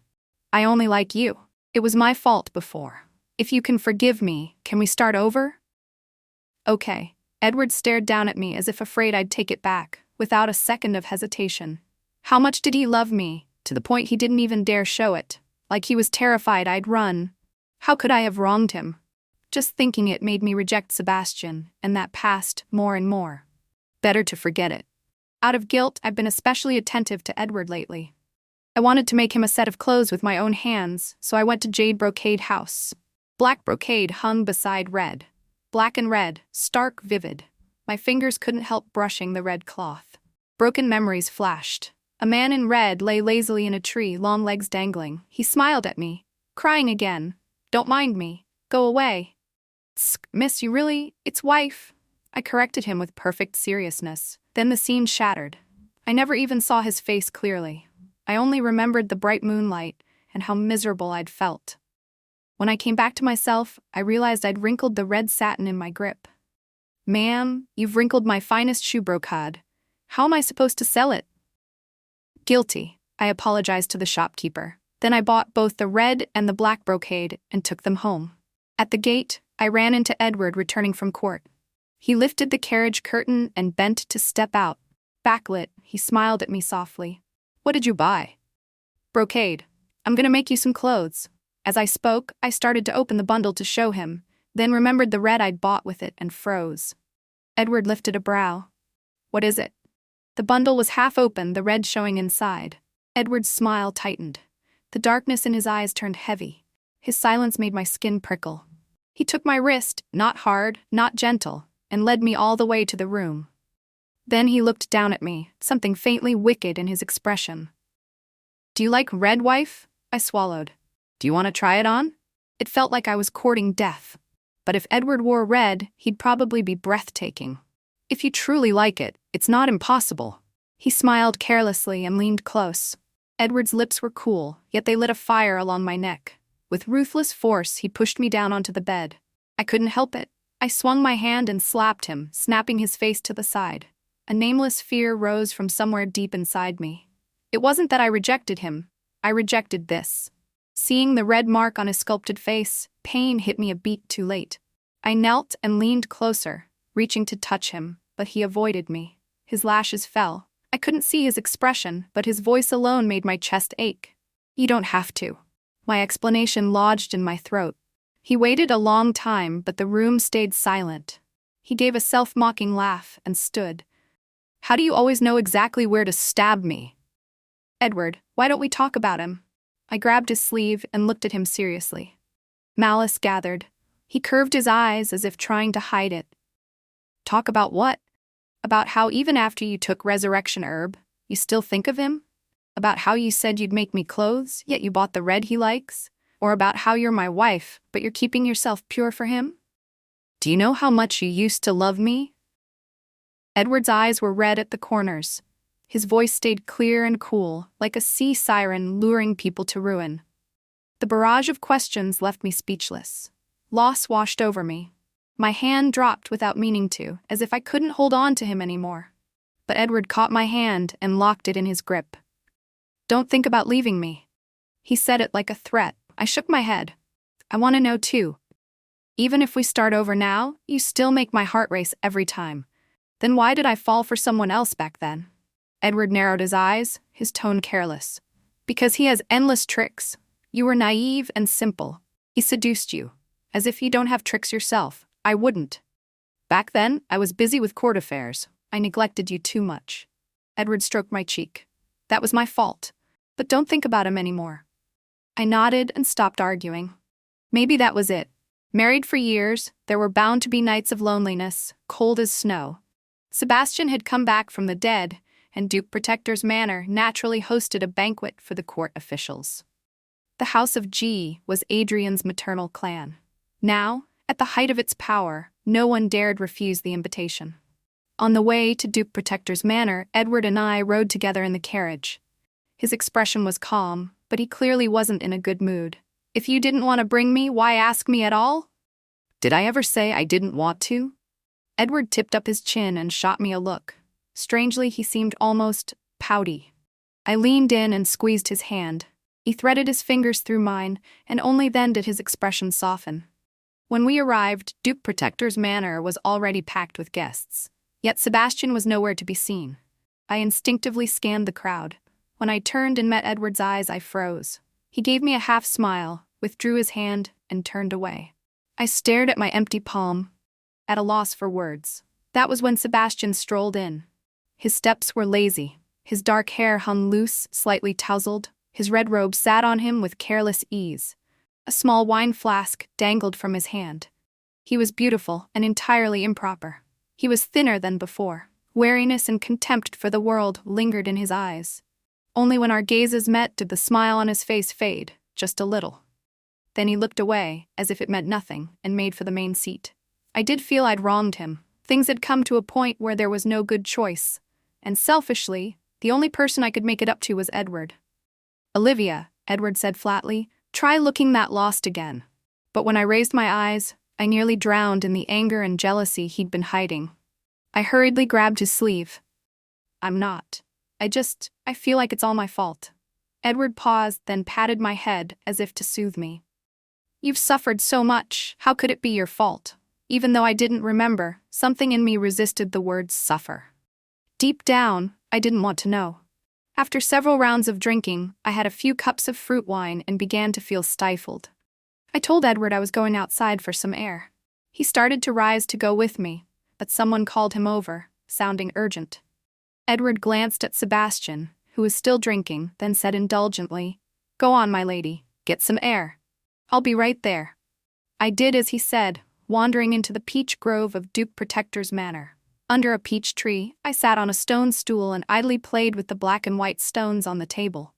I only like you. It was my fault before. If you can forgive me, can we start over? Okay. Edward stared down at me as if afraid I'd take it back, without a second of hesitation. How much did he love me, to the point he didn't even dare show it, like he was terrified I'd run? How could I have wronged him? Just thinking it made me reject Sebastian, and that past more and more. Better to forget it. Out of guilt, I've been especially attentive to Edward lately. I wanted to make him a set of clothes with my own hands, so I went to Jade Brocade House. Black brocade hung beside red. Black and red, stark, vivid. My fingers couldn't help brushing the red cloth. Broken memories flashed. A man in red lay lazily in a tree, long legs dangling. He smiled at me, crying again. Don't mind me. Go away. Miss, you really? It's wife. I corrected him with perfect seriousness. Then the scene shattered. I never even saw his face clearly. I only remembered the bright moonlight and how miserable I'd felt. When I came back to myself, I realized I'd wrinkled the red satin in my grip. Ma'am, you've wrinkled my finest shoe brocade. How am I supposed to sell it? Guilty, I apologized to the shopkeeper. Then I bought both the red and the black brocade and took them home. At the gate, I ran into Edward returning from court. He lifted the carriage curtain and bent to step out. Backlit, he smiled at me softly. What did you buy? Brocade. I'm gonna make you some clothes. As I spoke, I started to open the bundle to show him, then remembered the red I'd bought with it and froze. Edward lifted a brow. What is it? The bundle was half open, the red showing inside. Edward's smile tightened. The darkness in his eyes turned heavy. His silence made my skin prickle. He took my wrist, not hard, not gentle, and led me all the way to the room. Then he looked down at me, something faintly wicked in his expression. Do you like red, wife? I swallowed. Do you want to try it on? It felt like I was courting death. But if Edward wore red, he'd probably be breathtaking. If you truly like it, it's not impossible. He smiled carelessly and leaned close. Edward's lips were cool, yet they lit a fire along my neck. With ruthless force, he pushed me down onto the bed. I couldn't help it. I swung my hand and slapped him, snapping his face to the side. A nameless fear rose from somewhere deep inside me. It wasn't that I rejected him. I rejected this. Seeing the red mark on his sculpted face, pain hit me a beat too late. I knelt and leaned closer, reaching to touch him, but he avoided me. His lashes fell. I couldn't see his expression, but his voice alone made my chest ache. You don't have to. My explanation lodged in my throat. He waited a long time, but the room stayed silent. He gave a self-mocking laugh and stood. How do you always know exactly where to stab me? Edward, why don't we talk about him? I grabbed his sleeve and looked at him seriously. Malice gathered. He curved his eyes as if trying to hide it. Talk about what? About how even after you took resurrection herb, You still think of him? About how you said you'd make me clothes, yet you bought the red he likes? Or about how you're my wife, but you're keeping yourself pure for him? Do you know how much you used to love me? Edward's eyes were red at the corners. His voice stayed clear and cool, like a sea siren luring people to ruin. The barrage of questions left me speechless. Loss washed over me. My hand dropped without meaning to, as if I couldn't hold on to him anymore. But Edward caught my hand and locked it in his grip. "Don't think about leaving me." He said it like a threat. I shook my head. "I want to know too. Even if we start over now, you still make my heart race every time. Then why did I fall for someone else back then?" Edward narrowed his eyes, his tone careless. "Because he has endless tricks. You were naive and simple. He seduced you. As if you don't have tricks yourself. I wouldn't. Back then, I was busy with court affairs. I neglected you too much." Edward stroked my cheek. "That was my fault. But don't think about him anymore." I nodded and stopped arguing. Maybe that was it. Married for years, there were bound to be nights of loneliness, cold as snow. Sebastian had come back from the dead, and Duke Protector's manor naturally hosted a banquet for the court officials. The House of G was Adrian's maternal clan. Now, at the height of its power, no one dared refuse the invitation. On the way to Duke Protector's manor, Edward and I rode together in the carriage. His expression was calm, but he clearly wasn't in a good mood. "If you didn't want to bring me, why ask me at all?" "Did I ever say I didn't want to?" Edward tipped up his chin and shot me a look. Strangely, he seemed almost pouty. I leaned in and squeezed his hand. He threaded his fingers through mine, and only then did his expression soften. When we arrived, Duke Protector's manor was already packed with guests. Yet Sebastian was nowhere to be seen. I instinctively scanned the crowd. When I turned and met Edward's eyes, I froze. He gave me a half smile, withdrew his hand, and turned away. I stared at my empty palm, at a loss for words. That was when Sebastian strolled in. His steps were lazy. His dark hair hung loose, slightly tousled. His red robe sat on him with careless ease. A small wine flask dangled from his hand. He was beautiful and entirely improper. He was thinner than before. Wariness and contempt for the world lingered in his eyes. Only when our gazes met did the smile on his face fade, just a little. Then he looked away, as if it meant nothing, and made for the main seat. I did feel I'd wronged him. Things had come to a point where there was no good choice. And selfishly, the only person I could make it up to was Edward. "Olivia," Edward said flatly, "try looking that lost again." But when I raised my eyes, I nearly drowned in the anger and jealousy he'd been hiding. I hurriedly grabbed his sleeve. "I'm not. I feel like it's all my fault." Edward paused, then patted my head as if to soothe me. "You've suffered so much, how could it be your fault?" Even though I didn't remember, something in me resisted the word suffer. Deep down, I didn't want to know. After several rounds of drinking, I had a few cups of fruit wine and began to feel stifled. I told Edward I was going outside for some air. He started to rise to go with me, but someone called him over, sounding urgent. Edward glanced at Sebastian, who was still drinking, then said indulgently, "Go on, my lady, get some air. I'll be right there." I did as he said, wandering into the peach grove of Duke Protector's manor. Under a peach tree, I sat on a stone stool and idly played with the black and white stones on the table,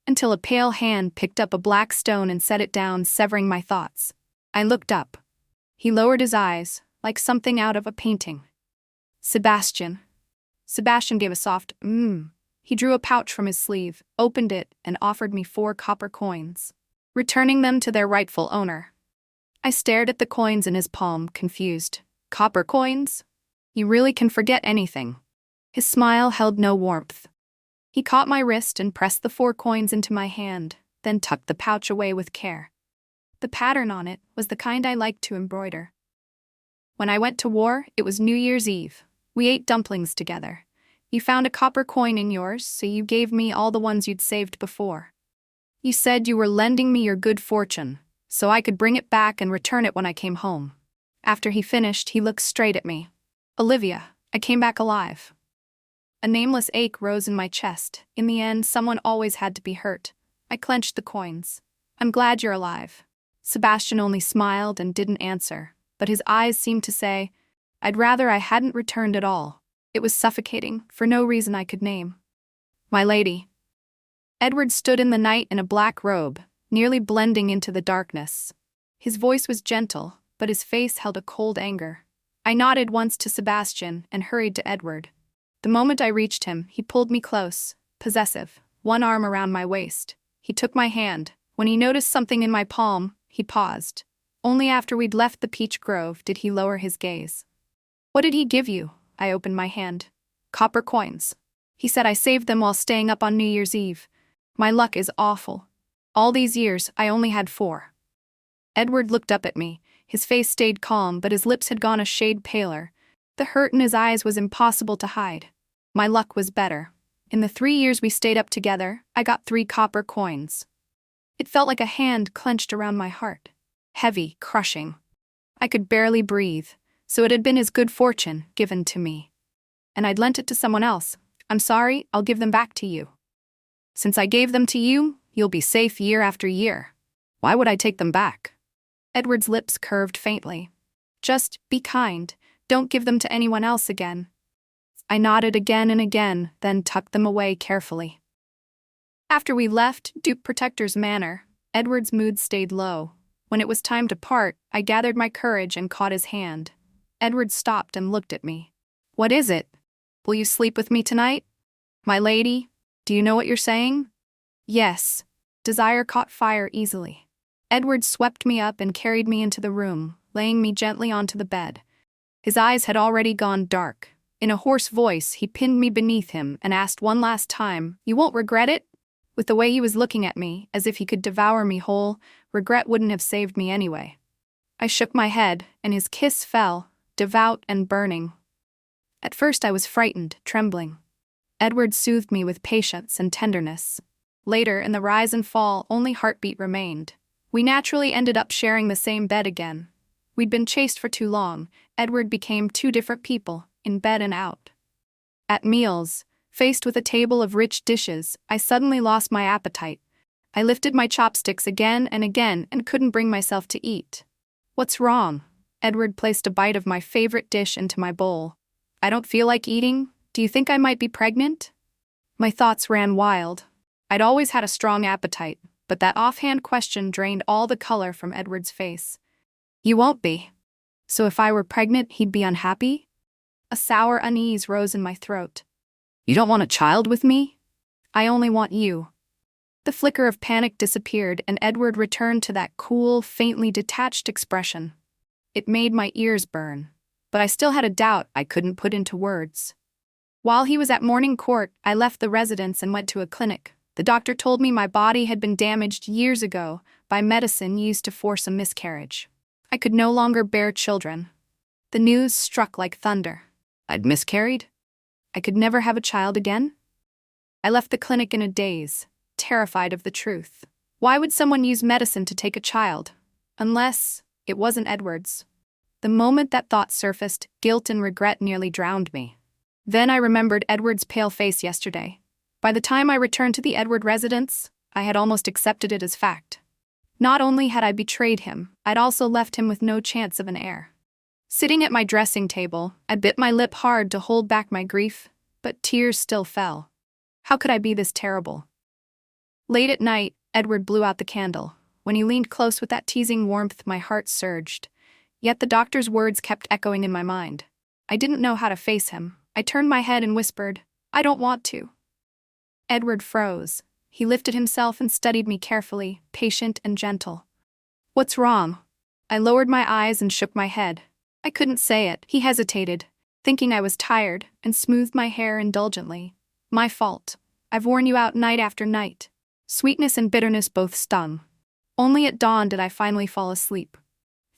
until a pale hand picked up a black stone and set it down, severing my thoughts. I looked up. He lowered his eyes, like something out of a painting. "Sebastian." Sebastian gave a soft, He drew a pouch from his sleeve, opened it, and offered me 4 copper coins, returning them to their rightful owner. I stared at the coins in his palm, confused. "Copper coins? You really can forget anything." His smile held no warmth. He caught my wrist and pressed the 4 coins into my hand, then tucked the pouch away with care. The pattern on it was the kind I liked to embroider. "When I went to war, it was New Year's Eve. We ate dumplings together. You found a copper coin in yours, so you gave me all the ones you'd saved before. You said you were lending me your good fortune, so I could bring it back and return it when I came home." After he finished, he looked straight at me. "Olivia, I came back alive." A nameless ache rose in my chest. In the end, someone always had to be hurt. I clenched the coins. "I'm glad you're alive." Sebastian only smiled and didn't answer, but his eyes seemed to say, "I'd rather I hadn't returned at all." It was suffocating, for no reason I could name. My lady. Edward stood in the night in a black robe, nearly blending into the darkness. His voice was gentle, but his face held a cold anger. I nodded once to Sebastian and hurried to Edward. The moment I reached him, he pulled me close, possessive, one arm around my waist. He took my hand. When he noticed something in my palm, he paused. Only after we'd left the peach grove did he lower his gaze. What did he give you? I opened my hand. Copper coins. He said I saved them while staying up on New Year's Eve. My luck is awful. All these years, I only had 4. Edward looked up at me. His face stayed calm, but his lips had gone a shade paler. The hurt in his eyes was impossible to hide. My luck was better. In the 3 years we stayed up together, I got 3 copper coins. It felt like a hand clenched around my heart. Heavy, crushing. I could barely breathe, so it had been his good fortune given to me. And I'd lent it to someone else. I'm sorry, I'll give them back to you. Since I gave them to you, you'll be safe year after year. Why would I take them back? Edward's lips curved faintly. Just be kind. Don't give them to anyone else again. I nodded again and again, then tucked them away carefully. After we left Duke Protector's manor, Edward's mood stayed low. When it was time to part, I gathered my courage and caught his hand. Edward stopped and looked at me. What is it? Will you sleep with me tonight? My lady, do you know what you're saying? Yes. Desire caught fire easily. Edward swept me up and carried me into the room, laying me gently onto the bed. His eyes had already gone dark. In a hoarse voice, he pinned me beneath him and asked one last time, "You won't regret it?" With the way he was looking at me, as if he could devour me whole, regret wouldn't have saved me anyway. I shook my head, and his kiss fell, devout and burning. At first I was frightened, trembling. Edward soothed me with patience and tenderness. Later, in the rise and fall, only heartbeat remained. We naturally ended up sharing the same bed again. We'd been chased for too long. Edward became 2 different people, in bed and out. At meals, faced with a table of rich dishes, I suddenly lost my appetite. I lifted my chopsticks again and couldn't bring myself to eat. What's wrong? Edward placed a bite of my favorite dish into my bowl. I don't feel like eating. Do you think I might be pregnant? My thoughts ran wild. I'd always had a strong appetite, but that offhand question drained all the color from Edward's face. You won't be. So if I were pregnant, he'd be unhappy? A sour unease rose in my throat. You don't want a child with me? I only want you. The flicker of panic disappeared and Edward returned to that cool, faintly detached expression. It made my ears burn, but I still had a doubt I couldn't put into words. While he was at morning court, I left the residence and went to a clinic. The doctor told me my body had been damaged years ago by medicine used to force a miscarriage. I could no longer bear children. The news struck like thunder. I'd miscarried? I could never have a child again? I left the clinic in a daze, terrified of the truth. Why would someone use medicine to take a child? Unless it wasn't Edward's. The moment that thought surfaced, guilt and regret nearly drowned me. Then I remembered Edward's pale face yesterday. By the time I returned to the Edward residence, I had almost accepted it as fact. Not only had I betrayed him, I'd also left him with no chance of an heir. Sitting at my dressing table, I bit my lip hard to hold back my grief, but tears still fell. How could I be this terrible? Late at night, Edward blew out the candle. When he leaned close with that teasing warmth, my heart surged. Yet the doctor's words kept echoing in my mind. I didn't know how to face him. I turned my head and whispered, I don't want to. Edward froze. He lifted himself and studied me carefully, patient and gentle. What's wrong? I lowered my eyes and shook my head. I couldn't say it. He hesitated, thinking I was tired, and smoothed my hair indulgently. My fault. I've worn you out night after night. Sweetness and bitterness both stung. Only at dawn did I finally fall asleep.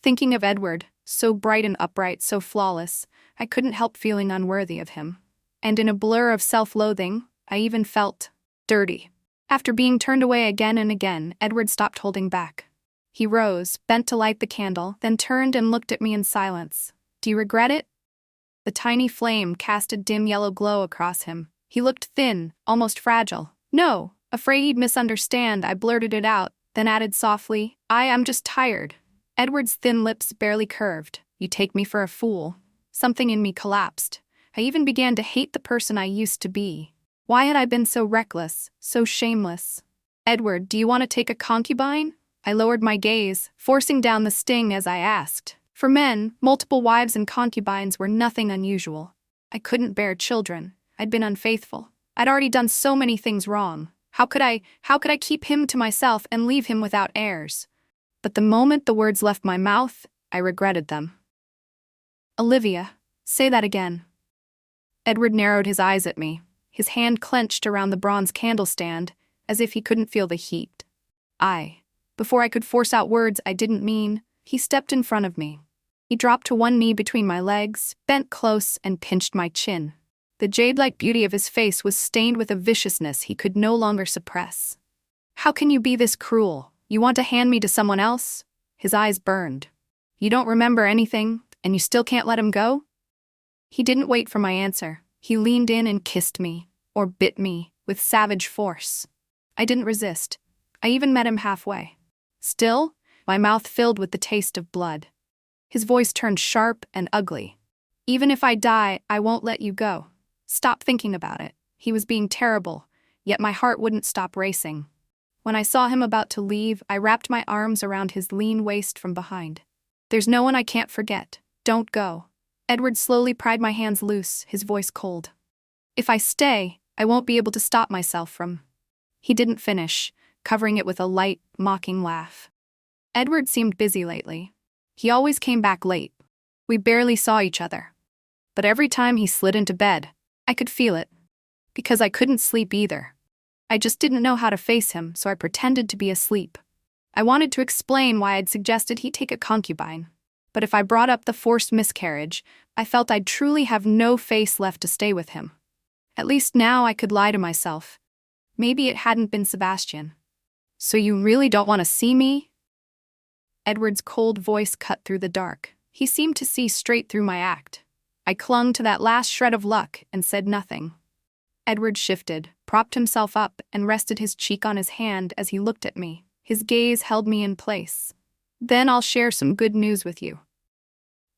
Thinking of Edward, so bright and upright, so flawless, I couldn't help feeling unworthy of him. And in a blur of self-loathing, I even felt dirty. After being turned away again and again, Edward stopped holding back. He rose, bent to light the candle, then turned and looked at me in silence. Do you regret it? The tiny flame cast a dim yellow glow across him. He looked thin, almost fragile. No, afraid he'd misunderstand, I blurted it out, then added softly, I'm just tired. Edward's thin lips barely curved. You take me for a fool. Something in me collapsed. I even began to hate the person I used to be. Why had I been so reckless, so shameless? Edward, do you want to take a concubine? I lowered my gaze, forcing down the sting as I asked. For men, multiple wives and concubines were nothing unusual. I couldn't bear children. I'd been unfaithful. I'd already done so many things wrong. How could I keep him to myself and leave him without heirs? But the moment the words left my mouth, I regretted them. Olivia, say that again. Edward narrowed his eyes at me, his hand clenched around the bronze candle stand, as if he couldn't feel the heat. Before I could force out words I didn't mean, he stepped in front of me. He dropped to one knee between my legs, bent close, and pinched my chin. The jade-like beauty of his face was stained with a viciousness he could no longer suppress. How can you be this cruel? You want to hand me to someone else? His eyes burned. You don't remember anything, and you still can't let him go? He didn't wait for my answer. He leaned in and kissed me, or bit me, with savage force. I didn't resist. I even met him halfway. Still, my mouth filled with the taste of blood. His voice turned sharp and ugly. Even if I die, I won't let you go. Stop thinking about it. He was being terrible, yet my heart wouldn't stop racing. When I saw him about to leave, I wrapped my arms around his lean waist from behind. There's no one I can't forget. Don't go. Edward slowly pried my hands loose, his voice cold. If I stay, I won't be able to stop myself from... He didn't finish, covering it with a light, mocking laugh. Edward seemed busy lately. He always came back late. We barely saw each other. But every time he slid into bed, I could feel it. Because I couldn't sleep either. I just didn't know how to face him, so I pretended to be asleep. I wanted to explain why I'd suggested he take a concubine. But if I brought up the forced miscarriage, I felt I'd truly have no face left to stay with him. At least now I could lie to myself. Maybe it hadn't been Sebastian. So you really don't want to see me? Edward's cold voice cut through the dark. He seemed to see straight through my act. I clung to that last shred of luck and said nothing. Edward shifted, propped himself up, and rested his cheek on his hand as he looked at me. His gaze held me in place. Then I'll share some good news with you.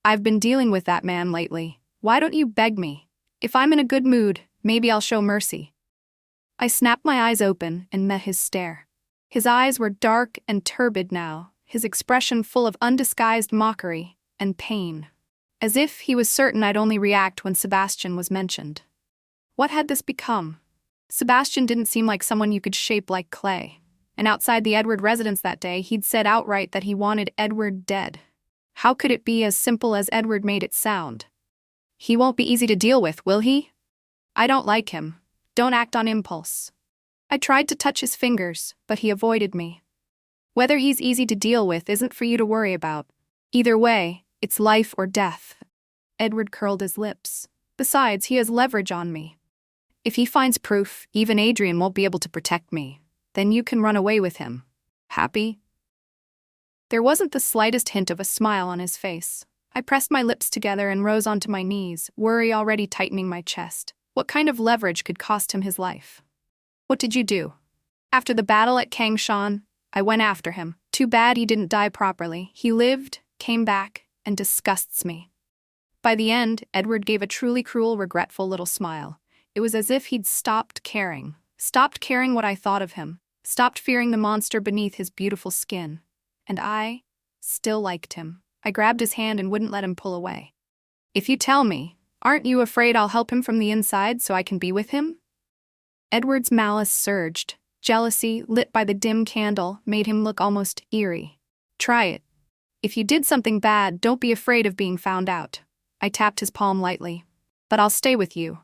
I've been dealing with that man lately. Why don't you beg me? If I'm in a good mood, maybe I'll show mercy. I snapped my eyes open and met his stare. His eyes were dark and turbid now, his expression full of undisguised mockery and pain. As if he was certain I'd only react when Sebastian was mentioned. What had this become? Sebastian didn't seem like someone you could shape like clay. And outside the Edward residence that day, he'd said outright that he wanted Edward dead. How could it be as simple as Edward made it sound? He won't be easy to deal with, will he? I don't like him. Don't act on impulse. I tried to touch his fingers, but he avoided me. Whether he's easy to deal with isn't for you to worry about. Either way, it's life or death. Edward curled his lips. Besides, he has leverage on me. If he finds proof, even Adrian won't be able to protect me. Then you can run away with him. Happy? There wasn't the slightest hint of a smile on his face. I pressed my lips together and rose onto my knees, worry already tightening my chest. What kind of leverage could cost him his life? What did you do? After the battle at Changshan, I went after him. Too bad he didn't die properly. He lived, came back, and disgusts me. By the end, Edward gave a truly cruel, regretful little smile. It was as if he'd stopped caring what I thought of him, stopped fearing the monster beneath his beautiful skin. And I still liked him. I grabbed his hand and wouldn't let him pull away. If you tell me, aren't you afraid I'll help him from the inside so I can be with him? Edward's malice surged. Jealousy, lit by the dim candle, made him look almost eerie. Try it. If you did something bad, don't be afraid of being found out. I tapped his palm lightly. But I'll stay with you.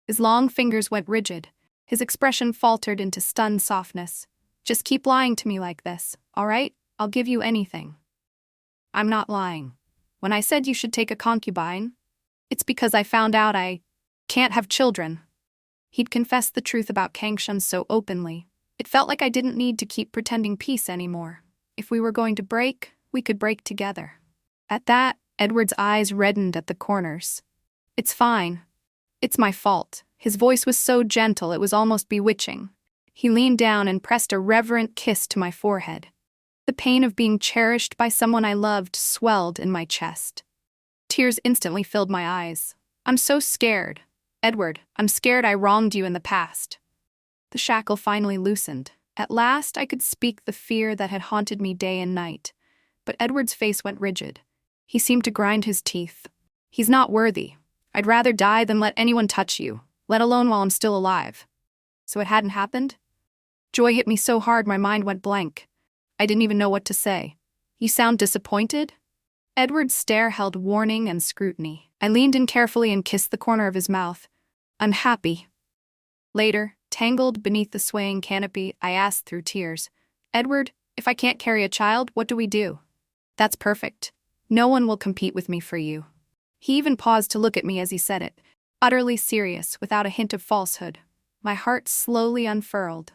His long fingers went rigid. His expression faltered into stunned softness. Just keep lying to me like this, all right? I'll give you anything. I'm not lying. When I said you should take a concubine, it's because I found out I can't have children. He'd confessed the truth about Changshan so openly. It felt like I didn't need to keep pretending peace anymore. If we were going to break, we could break together. At that, Edward's eyes reddened at the corners. It's fine. It's my fault. His voice was so gentle it was almost bewitching. He leaned down and pressed a reverent kiss to my forehead. The pain of being cherished by someone I loved swelled in my chest. Tears instantly filled my eyes. I'm so scared. Edward, I'm scared I wronged you in the past. The shackle finally loosened. At last I could speak the fear that had haunted me day and night. But Edward's face went rigid. He seemed to grind his teeth. He's not worthy. I'd rather die than let anyone touch you, let alone while I'm still alive. So it hadn't happened? Joy hit me so hard my mind went blank. I didn't even know what to say. You sound disappointed? Edward's stare held warning and scrutiny. I leaned in carefully and kissed the corner of his mouth. I'm happy. Later, tangled beneath the swaying canopy, I asked through tears, Edward, if I can't carry a child, what do we do? That's perfect. No one will compete with me for you. He even paused to look at me as he said it, utterly serious, without a hint of falsehood. My heart slowly unfurled.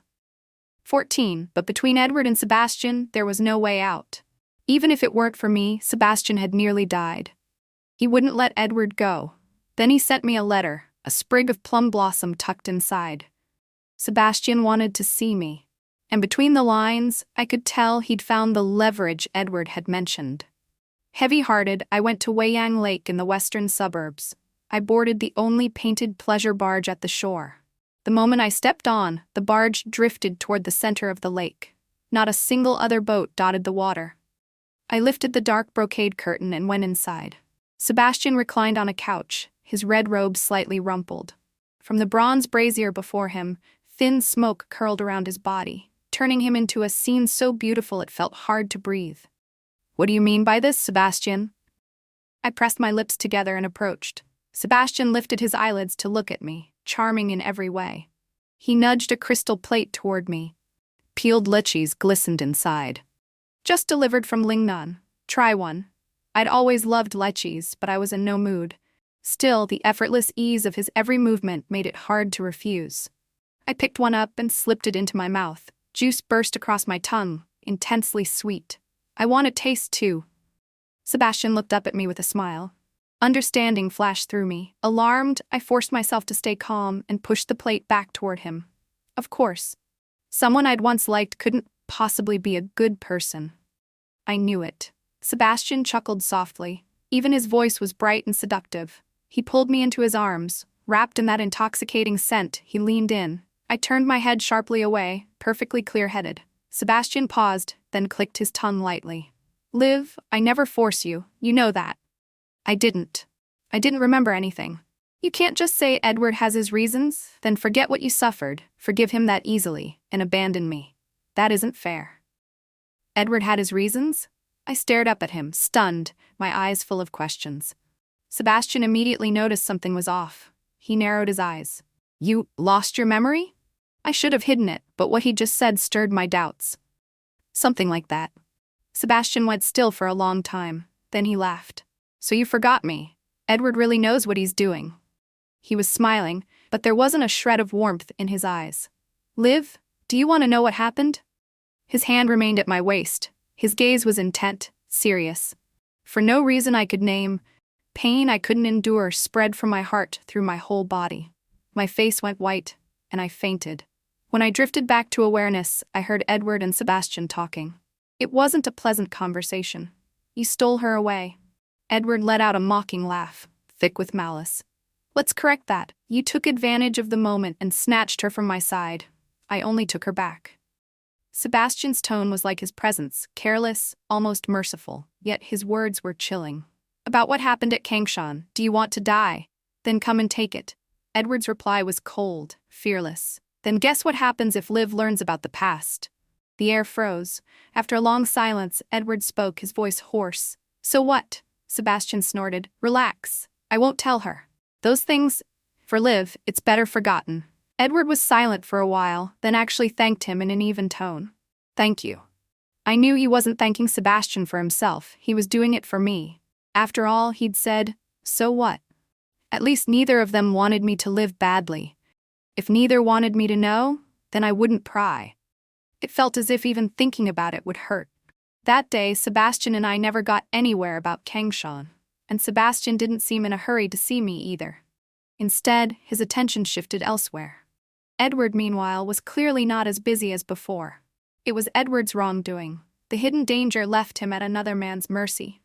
14, but between Edward and Sebastian, there was no way out. Even if it weren't for me, Sebastian had nearly died. He wouldn't let Edward go. Then he sent me a letter, a sprig of plum blossom tucked inside. Sebastian wanted to see me, and between the lines, I could tell he'd found the leverage Edward had mentioned. Heavy-hearted, I went to Wayang Lake in the western suburbs. I boarded the only painted pleasure barge at the shore. The moment I stepped on, the barge drifted toward the center of the lake. Not a single other boat dotted the water. I lifted the dark brocade curtain and went inside. Sebastian reclined on a couch, his red robe slightly rumpled. From the bronze brazier before him, thin smoke curled around his body, turning him into a scene so beautiful it felt hard to breathe. What do you mean by this, Sebastian? I pressed my lips together and approached. Sebastian lifted his eyelids to look at me, charming in every way. He nudged a crystal plate toward me. Peeled lychees glistened inside. Just delivered from Lingnan. Try one. I'd always loved lychees, but I was in no mood. Still, the effortless ease of his every movement made it hard to refuse. I picked one up and slipped it into my mouth. Juice burst across my tongue, intensely sweet. I want a taste too. Sebastian looked up at me with a smile. Understanding flashed through me. Alarmed, I forced myself to stay calm and pushed the plate back toward him. Of course. Someone I'd once liked couldn't possibly be a good person. I knew it. Sebastian chuckled softly. Even his voice was bright and seductive. He pulled me into his arms. Wrapped in that intoxicating scent, he leaned in. I turned my head sharply away, perfectly clear-headed. Sebastian paused, then clicked his tongue lightly. Liv, I never force you, you know that. I didn't remember anything. You can't just say Edward has his reasons, then forget what you suffered, forgive him that easily, and abandon me. That isn't fair. Edward had his reasons? I stared up at him, stunned, my eyes full of questions. Sebastian immediately noticed something was off. He narrowed his eyes. You lost your memory? I should have hidden it, but what he just said stirred my doubts. Something like that. Sebastian went still for a long time. Then he laughed. So you forgot me. Edward really knows what he's doing. He was smiling, but there wasn't a shred of warmth in his eyes. Liv, do you want to know what happened? His hand remained at my waist. His gaze was intent, serious. For no reason I could name, pain I couldn't endure spread from my heart through my whole body. My face went white, and I fainted. When I drifted back to awareness, I heard Edward and Sebastian talking. It wasn't a pleasant conversation. You stole her away. Edward let out a mocking laugh, thick with malice. Let's correct that. You took advantage of the moment and snatched her from my side. I only took her back. Sebastian's tone was like his presence, careless, almost merciful, yet his words were chilling. About what happened at Changshan, do you want to die? Then come and take it. Edward's reply was cold, fearless. Then guess what happens if Liv learns about the past? The air froze. After a long silence, Edward spoke, his voice hoarse. So what? Sebastian snorted. Relax. I won't tell her. Those things, for Liv, it's better forgotten. Edward was silent for a while, then actually thanked him in an even tone. Thank you. I knew he wasn't thanking Sebastian for himself, he was doing it for me. After all, he'd said, so what? At least neither of them wanted me to live badly. If neither wanted me to know, then I wouldn't pry. It felt as if even thinking about it would hurt. That day, Sebastian and I never got anywhere about Changshan, and Sebastian didn't seem in a hurry to see me either. Instead, his attention shifted elsewhere. Edward, meanwhile, was clearly not as busy as before. It was Edward's wrongdoing. The hidden danger left him at another man's mercy.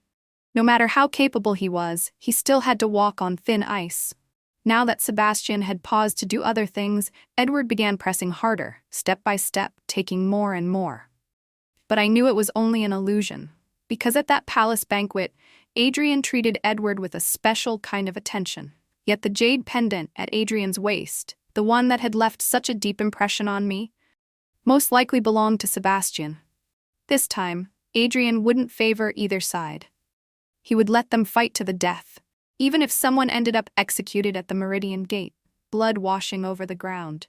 No matter how capable he was, he still had to walk on thin ice. Now that Sebastian had paused to do other things, Edward began pressing harder, step by step, taking more and more. But I knew it was only an illusion, because at that palace banquet, Adrian treated Edward with a special kind of attention. Yet the jade pendant at Adrian's waist, the one that had left such a deep impression on me, most likely belonged to Sebastian. This time, Adrian wouldn't favor either side. He would let them fight to the death, even if someone ended up executed at the Meridian Gate, blood washing over the ground.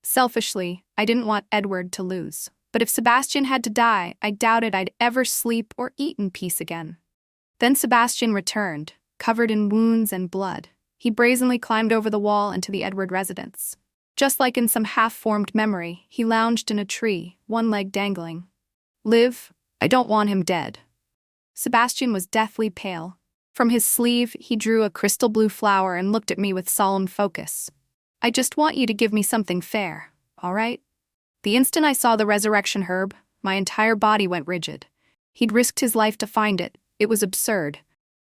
Selfishly, I didn't want Edward to lose. But if Sebastian had to die, I doubted I'd ever sleep or eat in peace again. Then Sebastian returned, covered in wounds and blood. He brazenly climbed over the wall into the Edward residence. Just like in some half-formed memory, he lounged in a tree, one leg dangling. "Live, I don't want him dead." Sebastian was deathly pale. From his sleeve, he drew a crystal blue flower and looked at me with solemn focus. "I just want you to give me something fair, all right?" The instant I saw the resurrection herb, my entire body went rigid. He'd risked his life to find it. It was absurd.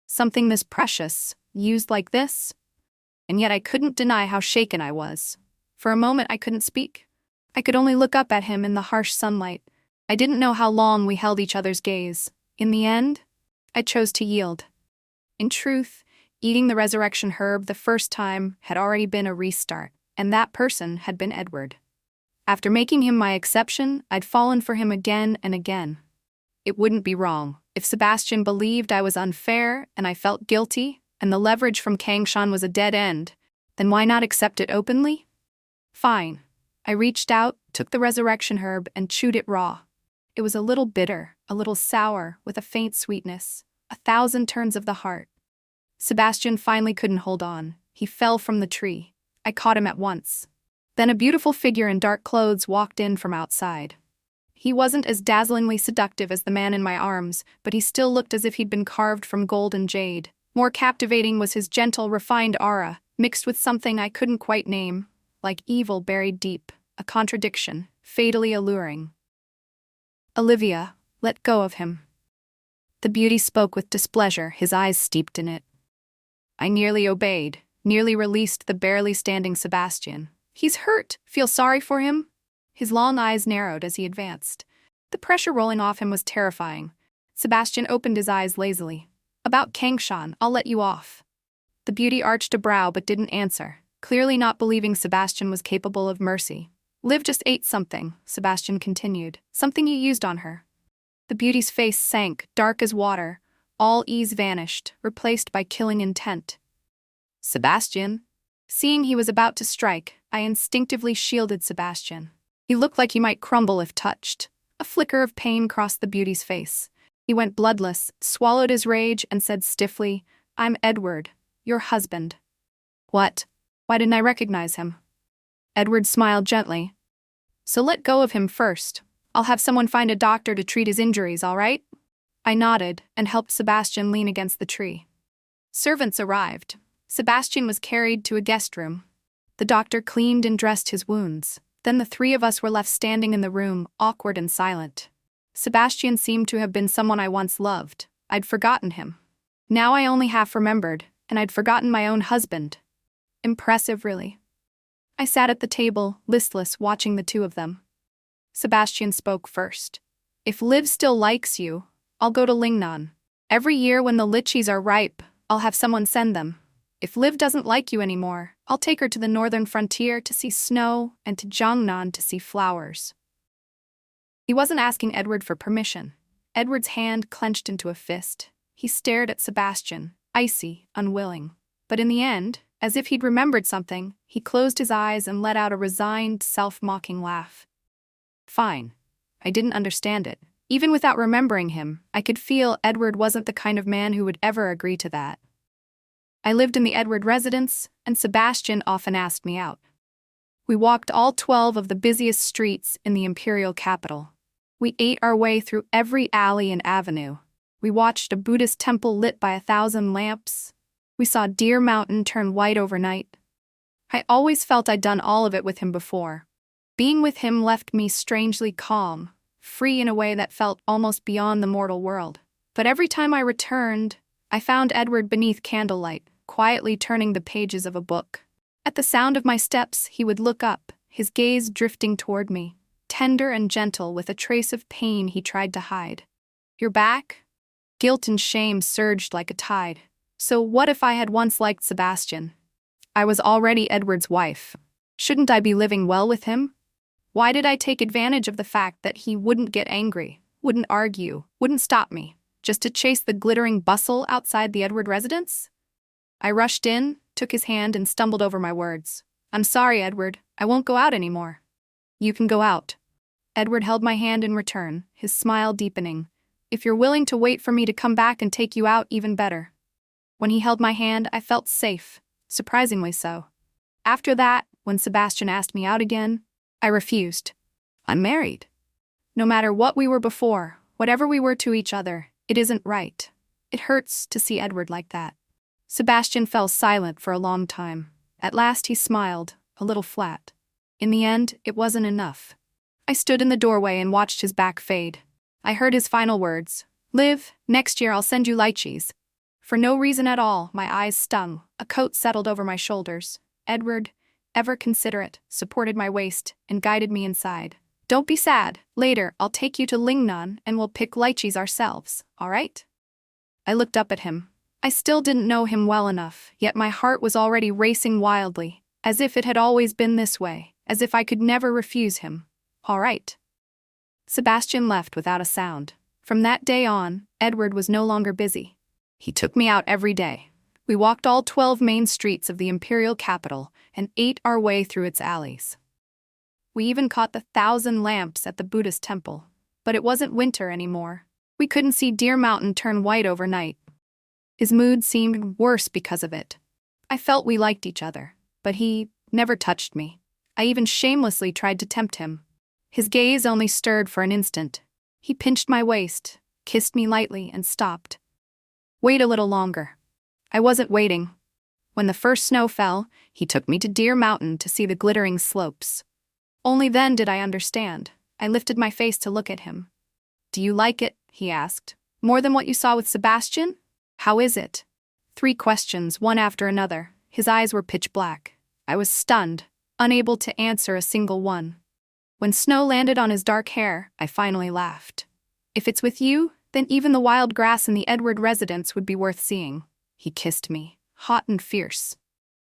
Something this precious, used like this? And yet I couldn't deny how shaken I was. For a moment I couldn't speak. I could only look up at him in the harsh sunlight. I didn't know how long we held each other's gaze. In the end, I chose to yield. In truth, eating the resurrection herb the first time had already been a restart, and that person had been Edward. After making him my exception, I'd fallen for him again and again. It wouldn't be wrong. If Sebastian believed I was unfair and I felt guilty, and the leverage from Changshan was a dead end, then why not accept it openly? Fine. I reached out, took the resurrection herb, and chewed it raw. It was a little bitter, a little sour, with a faint sweetness, 1,000 turns of the heart. Sebastian finally couldn't hold on. He fell from the tree. I caught him at once. Then a beautiful figure in dark clothes walked in from outside. He wasn't as dazzlingly seductive as the man in my arms, but he still looked as if he'd been carved from gold and jade. More captivating was his gentle, refined aura, mixed with something I couldn't quite name, like evil buried deep, a contradiction, fatally alluring. "Olivia, let go of him." The beauty spoke with displeasure, his eyes steeped in it. I nearly obeyed, nearly released the barely standing Sebastian. "He's hurt. Feel sorry for him?" His long eyes narrowed as he advanced. The pressure rolling off him was terrifying. Sebastian opened his eyes lazily. "About Changshan, I'll let you off." The beauty arched a brow but didn't answer, clearly not believing Sebastian was capable of mercy. "Liv just ate something," Sebastian continued. "Something you used on her." The beauty's face sank, dark as water. All ease vanished, replaced by killing intent. "Sebastian?" Seeing he was about to strike, I instinctively shielded Sebastian. He looked like he might crumble if touched. A flicker of pain crossed the beauty's face. He went bloodless, swallowed his rage, and said stiffly, "I'm Edward, your husband." "What? Why didn't I recognize him?" Edward smiled gently. "So let go of him first. I'll have someone find a doctor to treat his injuries, all right?" I nodded and helped Sebastian lean against the tree. Servants arrived. Sebastian was carried to a guest room. The doctor cleaned and dressed his wounds. Then the three of us were left standing in the room, awkward and silent. Sebastian seemed to have been someone I once loved. I'd forgotten him. Now I only half remembered, and I'd forgotten my own husband. Impressive, really. I sat at the table, listless, watching the two of them. Sebastian spoke first. "If Liv still likes you, I'll go to Lingnan. Every year when the lychees are ripe, I'll have someone send them. If Liv doesn't like you anymore, I'll take her to the northern frontier to see snow and to Jiangnan to see flowers." He wasn't asking Edward for permission. Edward's hand clenched into a fist. He stared at Sebastian, icy, unwilling. But in the end, as if he'd remembered something, he closed his eyes and let out a resigned, self-mocking laugh. Fine. I didn't understand it. Even without remembering him, I could feel Edward wasn't the kind of man who would ever agree to that. I lived in the Edward residence, and Sebastian often asked me out. We walked all 12 of the busiest streets in the imperial capital. We ate our way through every alley and avenue. We watched a Buddhist temple lit by 1,000 lamps. We saw Deer Mountain turn white overnight. I always felt I'd done all of it with him before. Being with him left me strangely calm, free in a way that felt almost beyond the mortal world. But every time I returned, I found Edward beneath candlelight, quietly turning the pages of a book. At the sound of my steps, he would look up, his gaze drifting toward me, tender and gentle with a trace of pain he tried to hide. "You're back?" Guilt and shame surged like a tide. So what if I had once liked Sebastian? I was already Edward's wife. Shouldn't I be living well with him? Why did I take advantage of the fact that he wouldn't get angry, wouldn't argue, wouldn't stop me, just to chase the glittering bustle outside the Edward residence? I rushed in, took his hand, and stumbled over my words. "I'm sorry, Edward. I won't go out anymore." "You can go out." Edward held my hand in return, his smile deepening. "If you're willing to wait for me to come back and take you out, even better." When he held my hand, I felt safe, surprisingly so. After that, when Sebastian asked me out again, I refused. I'm married. No matter what we were before, whatever we were to each other, it isn't right. It hurts to see Edward like that. Sebastian fell silent for a long time. At last he smiled, a little flat. In the end, it wasn't enough. I stood in the doorway and watched his back fade. I heard his final words. "Liv, next year I'll send you lychees." For no reason at all, my eyes stung. A coat settled over my shoulders. Edward, ever considerate, supported my waist and guided me inside. "Don't be sad. Later, I'll take you to Lingnan and we'll pick lychees ourselves, all right?" I looked up at him. I still didn't know him well enough, yet my heart was already racing wildly, as if it had always been this way, as if I could never refuse him. All right. Sebastian left without a sound. From that day on, Edward was no longer busy. He took me out every day. We walked all 12 main streets of the imperial capital and ate our way through its alleys. We even caught the 1,000 lamps at the Buddhist temple. But it wasn't winter anymore. We couldn't see Deer Mountain turn white overnight. His mood seemed worse because of it. I felt we liked each other, but he never touched me. I even shamelessly tried to tempt him. His gaze only stirred for an instant. He pinched my waist, kissed me lightly, and stopped. "Wait a little longer." I wasn't waiting. When the first snow fell, he took me to Deer Mountain to see the glittering slopes. Only then did I understand. I lifted my face to look at him. "Do you like it?" he asked. "More than what you saw with Sebastian? How is it?" 3 questions, one after another. His eyes were pitch black. I was stunned, unable to answer a single one. When snow landed on his dark hair, I finally laughed. "If it's with you, then even the wild grass in the Edward residence would be worth seeing." He kissed me, hot and fierce.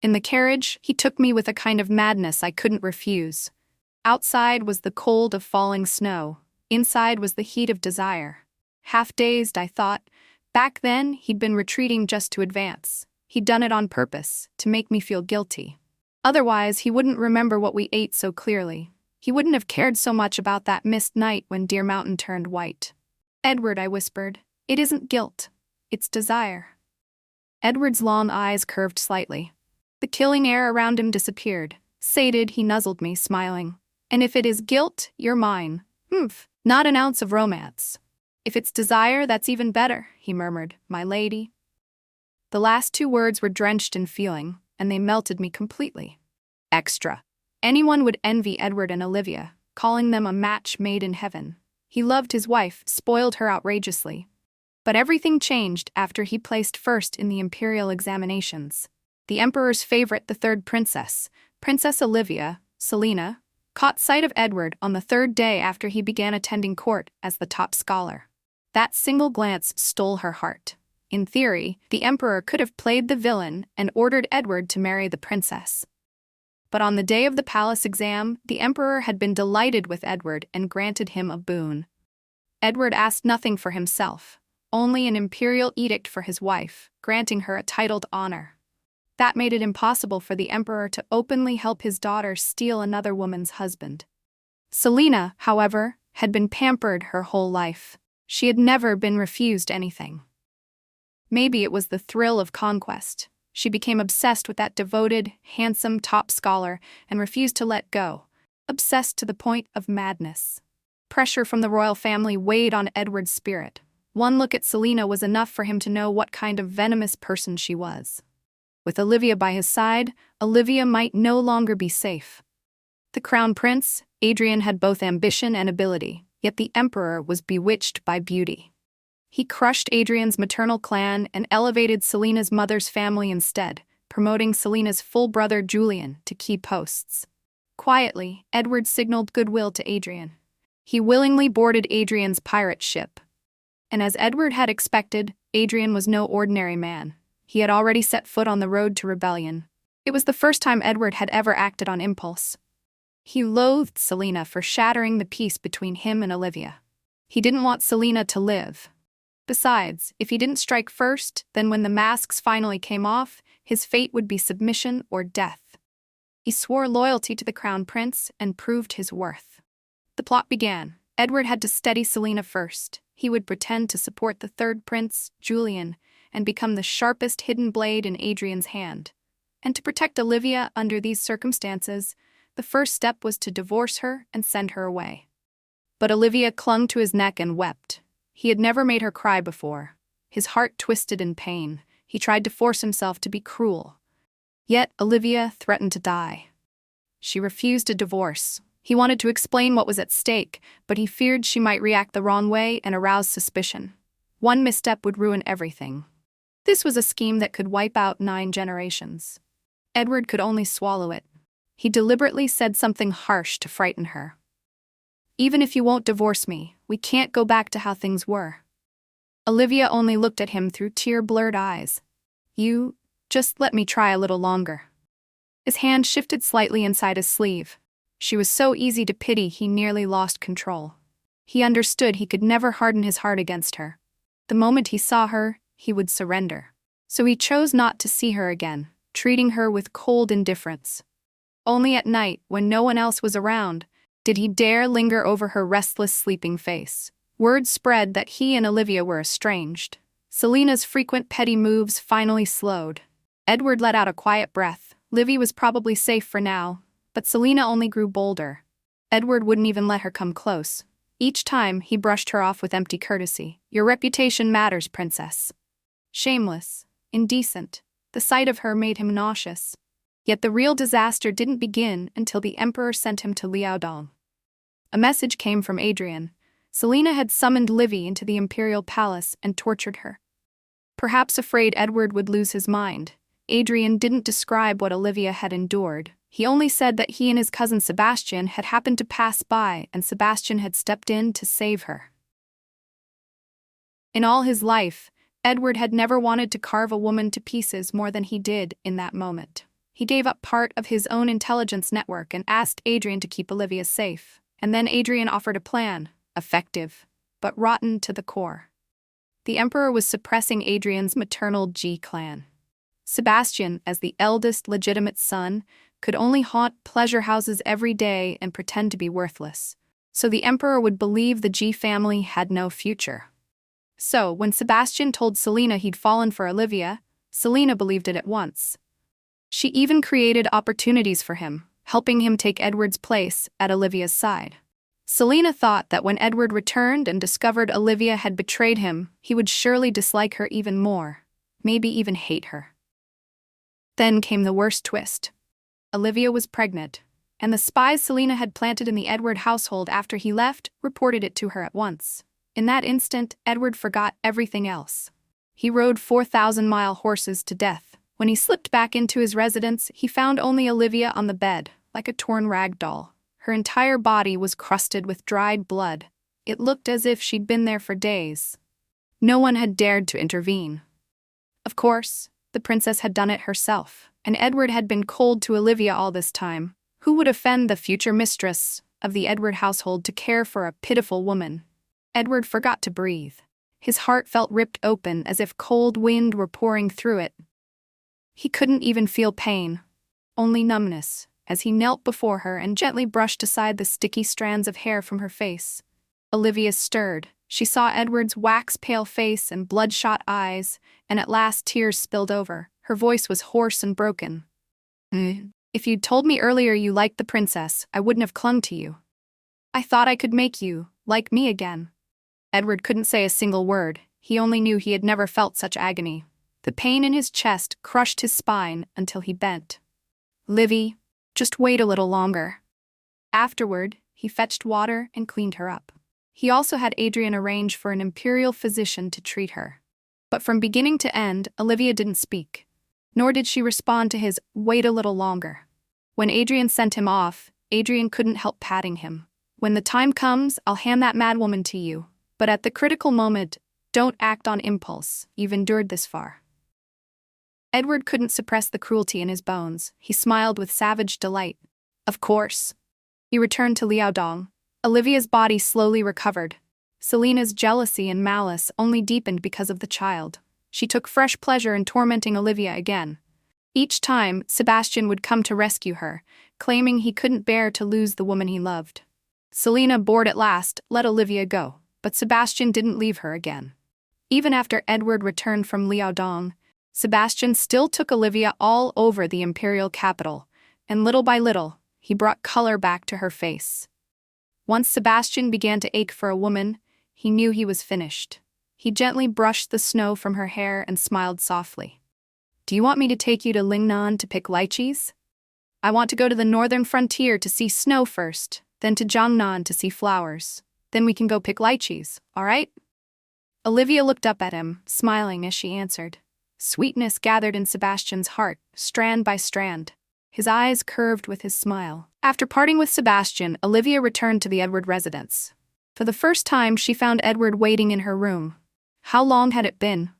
In the carriage, he took me with a kind of madness I couldn't refuse. Outside was the cold of falling snow. Inside was the heat of desire. Half dazed, I thought. Back then, he'd been retreating just to advance. He'd done it on purpose, to make me feel guilty. Otherwise, he wouldn't remember what we ate so clearly. He wouldn't have cared so much about that mist night when Deer Mountain turned white. "Edward," I whispered, "it isn't guilt. It's desire." Edward's long eyes curved slightly. The killing air around him disappeared. Sated, he nuzzled me, smiling. "And if it is guilt, you're mine. Not an ounce of romance." "If it's desire, that's even better," he murmured, "my lady." The last 2 words were drenched in feeling, and they melted me completely. Extra. Anyone would envy Edward and Olivia, calling them a match made in heaven. He loved his wife, spoiled her outrageously. But everything changed after he placed first in the imperial examinations. The emperor's favorite, the 3rd princess, Princess Olivia, Selena, caught sight of Edward on the 3rd day after he began attending court as the top scholar. That single glance stole her heart. In theory, the emperor could have played the villain and ordered Edward to marry the princess. But on the day of the palace exam, the emperor had been delighted with Edward and granted him a boon. Edward asked nothing for himself, only an imperial edict for his wife, granting her a titled honor. That made it impossible for the emperor to openly help his daughter steal another woman's husband. Selena, however, had been pampered her whole life. She had never been refused anything. Maybe it was the thrill of conquest. She became obsessed with that devoted, handsome top scholar and refused to let go, obsessed to the point of madness. Pressure from the royal family weighed on Edward's spirit. One look at Selena was enough for him to know what kind of venomous person she was. With Olivia by his side, Olivia might no longer be safe. The crown prince, Adrian, had both ambition and ability, yet the emperor was bewitched by beauty. He crushed Adrian's maternal clan and elevated Selena's mother's family instead, promoting Selina's full brother Julian to key posts. Quietly, Edward signaled goodwill to Adrian. He willingly boarded Adrian's pirate ship. And as Edward had expected, Adrian was no ordinary man. He had already set foot on the road to rebellion. It was the first time Edward had ever acted on impulse. He loathed Selina for shattering the peace between him and Olivia. He didn't want Selina to live. Besides, if he didn't strike first, then when the masks finally came off, his fate would be submission or death. He swore loyalty to the crown prince and proved his worth. The plot began. Edward had to steady Selina first. He would pretend to support the third prince, Julian, and become the sharpest hidden blade in Adrian's hand. And to protect Olivia under these circumstances, the first step was to divorce her and send her away. But Olivia clung to his neck and wept. He had never made her cry before. His heart twisted in pain. He tried to force himself to be cruel. Yet Olivia threatened to die. She refused a divorce. He wanted to explain what was at stake, but he feared she might react the wrong way and arouse suspicion. One misstep would ruin everything. This was a scheme that could wipe out 9 generations. Edward could only swallow it. He deliberately said something harsh to frighten her. "Even if you won't divorce me, we can't go back to how things were." Olivia only looked at him through tear-blurred eyes. "You, just let me try a little longer." His hand shifted slightly inside his sleeve. She was so easy to pity he nearly lost control. He understood he could never harden his heart against her. The moment he saw her, he would surrender. So he chose not to see her again, treating her with cold indifference. Only at night, when no one else was around, did he dare linger over her restless sleeping face. Word spread that he and Olivia were estranged. Selina's frequent petty moves finally slowed. Edward let out a quiet breath. Livy was probably safe for now, but Selina only grew bolder. Edward wouldn't even let her come close. Each time, he brushed her off with empty courtesy. "Your reputation matters, princess." Shameless, indecent, the sight of her made him nauseous. Yet the real disaster didn't begin until the emperor sent him to Liaodong. A message came from Adrian. Selina had summoned Livy into the imperial palace and tortured her. Perhaps afraid Edward would lose his mind, Adrian didn't describe what Olivia had endured. He only said that he and his cousin Sebastian had happened to pass by and Sebastian had stepped in to save her. In all his life, Edward had never wanted to carve a woman to pieces more than he did in that moment. He gave up part of his own intelligence network and asked Adrian to keep Olivia safe. And then Adrian offered a plan, effective, but rotten to the core. The emperor was suppressing Adrian's maternal G clan. Sebastian, as the eldest legitimate son, could only haunt pleasure houses every day and pretend to be worthless. So the emperor would believe the G family had no future. So, when Sebastian told Selina he'd fallen for Olivia, Selina believed it at once. She even created opportunities for him, helping him take Edward's place at Olivia's side. Selina thought that when Edward returned and discovered Olivia had betrayed him, he would surely dislike her even more, maybe even hate her. Then came the worst twist. Olivia was pregnant, and the spies Selina had planted in the Edward household after he left reported it to her at once. In that instant, Edward forgot everything else. He rode 4,000-mile horses to death. When he slipped back into his residence, he found only Olivia on the bed, like a torn rag doll. Her entire body was crusted with dried blood. It looked as if she'd been there for days. No one had dared to intervene. Of course, the princess had done it herself, and Edward had been cold to Olivia all this time. Who would offend the future mistress of the Edward household to care for a pitiful woman? Edward forgot to breathe. His heart felt ripped open as if cold wind were pouring through it. He couldn't even feel pain, only numbness, as he knelt before her and gently brushed aside the sticky strands of hair from her face. Olivia stirred. She saw Edward's wax-pale face and bloodshot eyes, and at last tears spilled over. Her voice was hoarse and broken. "If you'd told me earlier you liked the princess, I wouldn't have clung to you. I thought I could make you like me again." Edward couldn't say a single word. He only knew he had never felt such agony. The pain in his chest crushed his spine until he bent. "Livy, just wait a little longer." Afterward, he fetched water and cleaned her up. He also had Adrian arrange for an imperial physician to treat her. But from beginning to end, Olivia didn't speak. Nor did she respond to his "wait a little longer." When Adrian sent him off, Adrian couldn't help patting him. "When the time comes, I'll hand that madwoman to you. But at the critical moment, don't act on impulse. You've endured this far." Edward couldn't suppress the cruelty in his bones. He smiled with savage delight. "Of course." He returned to Liaodong. Olivia's body slowly recovered. Selena's jealousy and malice only deepened because of the child. She took fresh pleasure in tormenting Olivia again. Each time, Sebastian would come to rescue her, claiming he couldn't bear to lose the woman he loved. Selena, bored at last, let Olivia go, but Sebastian didn't leave her again. Even after Edward returned from Liaodong, Sebastian still took Olivia all over the imperial capital, and little by little, he brought color back to her face. Once Sebastian began to ache for a woman, he knew he was finished. He gently brushed the snow from her hair and smiled softly. "Do you want me to take you to Lingnan to pick lychees? I want to go to the northern frontier to see snow first, then to Jiangnan to see flowers. Then we can go pick lychees, all right?" Olivia looked up at him, smiling as she answered. Sweetness gathered in Sebastian's heart, strand by strand. His eyes curved with his smile. After parting with Sebastian, Olivia returned to the Edward residence. For the first time, she found Edward waiting in her room. How long had it been?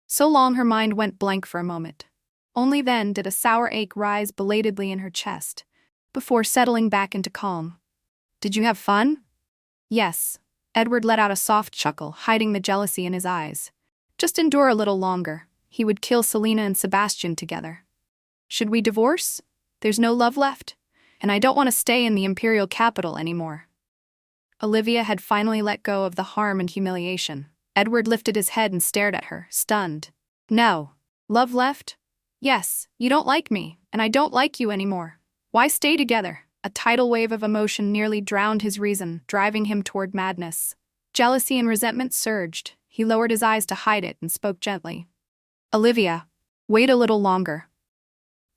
So long her mind went blank for a moment. Only then did a sour ache rise belatedly in her chest, before settling back into calm. "Did you have fun?" "Yes." Edward let out a soft chuckle, hiding the jealousy in his eyes. "Just endure a little longer. He would kill Selena and Sebastian together. Should we divorce? There's no love left, and I don't want to stay in the imperial capital anymore." Olivia had finally let go of the harm and humiliation. Edward lifted his head and stared at her, stunned. "No. Love left? Yes, you don't like me, and I don't like you anymore. Why stay together?" A tidal wave of emotion nearly drowned his reason, driving him toward madness. Jealousy and resentment surged. He lowered his eyes to hide it and spoke gently. "Olivia, wait a little longer."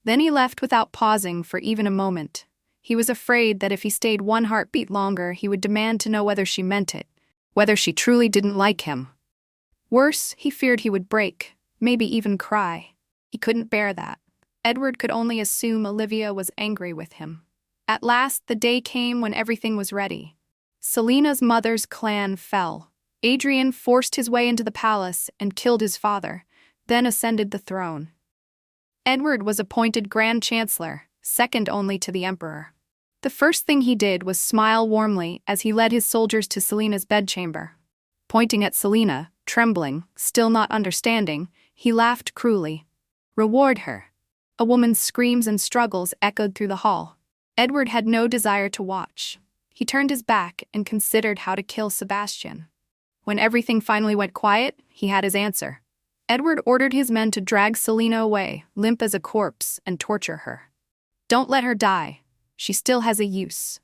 Then he left without pausing for even a moment. He was afraid that if he stayed one heartbeat longer, he would demand to know whether she meant it, whether she truly didn't like him. Worse, he feared he would break, maybe even cry. He couldn't bear that. Edward could only assume Olivia was angry with him. At last, the day came when everything was ready. Selena's mother's clan fell. Adrian forced his way into the palace and killed his father, then ascended the throne. Edward was appointed Grand Chancellor, second only to the Emperor. The first thing he did was smile warmly as he led his soldiers to Selena's bedchamber. Pointing at Selena, trembling, still not understanding, he laughed cruelly. "Reward her." A woman's screams and struggles echoed through the hall. Edward had no desire to watch. He turned his back and considered how to kill Sebastian. When everything finally went quiet, he had his answer. Edward ordered his men to drag Selena away, limp as a corpse, and torture her. "Don't let her die. She still has a use."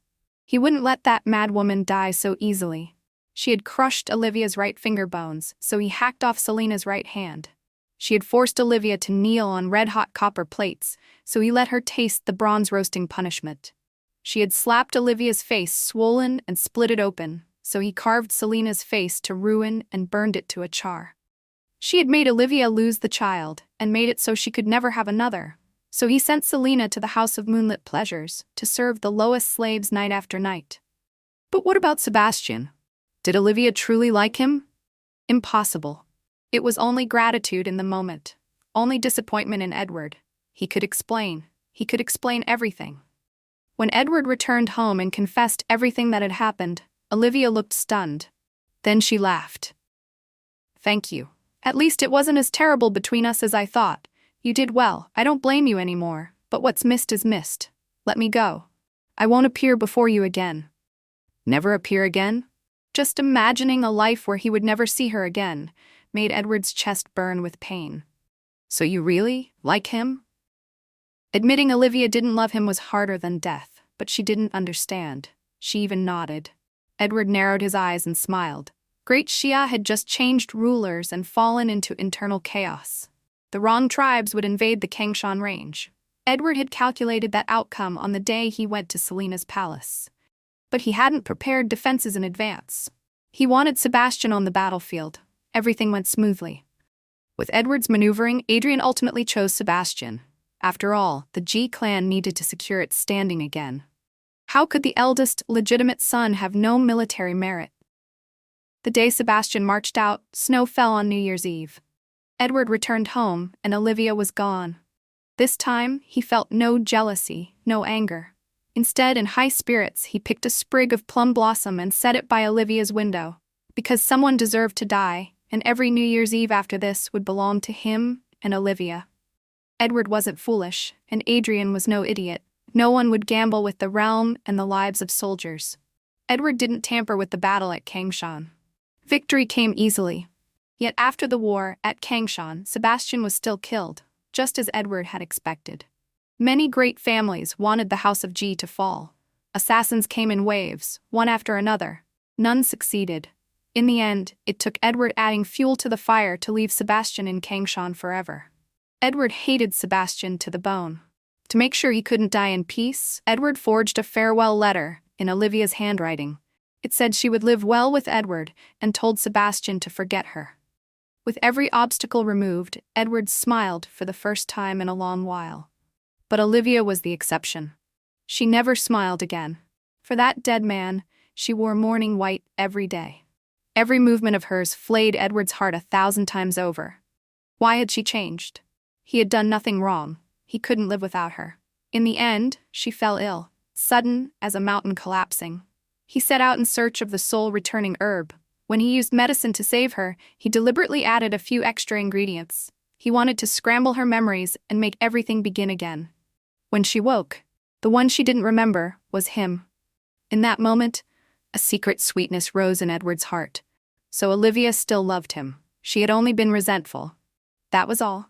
He wouldn't let that madwoman die so easily. She had crushed Olivia's right finger bones, so he hacked off Selena's right hand. She had forced Olivia to kneel on red-hot copper plates, so he let her taste the bronze-roasting punishment. She had slapped Olivia's face swollen and split it open, so he carved Selena's face to ruin and burned it to a char. She had made Olivia lose the child, and made it so she could never have another. So he sent Selena to the House of Moonlit Pleasures to serve the lowest slaves night after night. But what about Sebastian? Did Olivia truly like him? Impossible. It was only gratitude in the moment, only disappointment in Edward. He could explain everything. When Edward returned home and confessed everything that had happened, Olivia looked stunned. Then she laughed. "Thank you. At least it wasn't as terrible between us as I thought. You did well, I don't blame you anymore, but what's missed is missed. Let me go. I won't appear before you again." Never appear again? Just imagining a life where he would never see her again made Edward's chest burn with pain. "So you really like him?" Admitting Olivia didn't love him was harder than death, but she didn't understand. She even nodded. Edward narrowed his eyes and smiled. Great Xia had just changed rulers and fallen into internal chaos. The wrong tribes would invade the Kangshan range. Edward had calculated that outcome on the day he went to Selena's palace. But he hadn't prepared defenses in advance. He wanted Sebastian on the battlefield. Everything went smoothly. With Edward's maneuvering, Adrian ultimately chose Sebastian. After all, the G clan needed to secure its standing again. How could the eldest, legitimate son have no military merit? The day Sebastian marched out, snow fell on New Year's Eve. Edward returned home, and Olivia was gone. This time, he felt no jealousy, no anger. Instead, in high spirits, he picked a sprig of plum blossom and set it by Olivia's window. Because someone deserved to die, and every New Year's Eve after this would belong to him and Olivia. Edward wasn't foolish, and Adrian was no idiot. No one would gamble with the realm and the lives of soldiers. Edward didn't tamper with the battle at Changshan. Victory came easily. Yet after the war at Changshan, Sebastian was still killed, just as Edward had expected. Many great families wanted the House of G to fall. Assassins came in waves, one after another. None succeeded. In the end, it took Edward adding fuel to the fire to leave Sebastian in Changshan forever. Edward hated Sebastian to the bone. To make sure he couldn't die in peace, Edward forged a farewell letter in Olivia's handwriting. It said she would live well with Edward and told Sebastian to forget her. With every obstacle removed, Edward smiled for the first time in a long while. But Olivia was the exception. She never smiled again. For that dead man, she wore mourning white every day. Every movement of hers flayed Edward's heart 1,000 times over. Why had she changed? He had done nothing wrong. He couldn't live without her. In the end, she fell ill, sudden as a mountain collapsing. He set out in search of the soul-returning herb. When he used medicine to save her, he deliberately added a few extra ingredients. He wanted to scramble her memories and make everything begin again. When she woke, the one she didn't remember was him. In that moment, a secret sweetness rose in Edward's heart. So Olivia still loved him. She had only been resentful. That was all.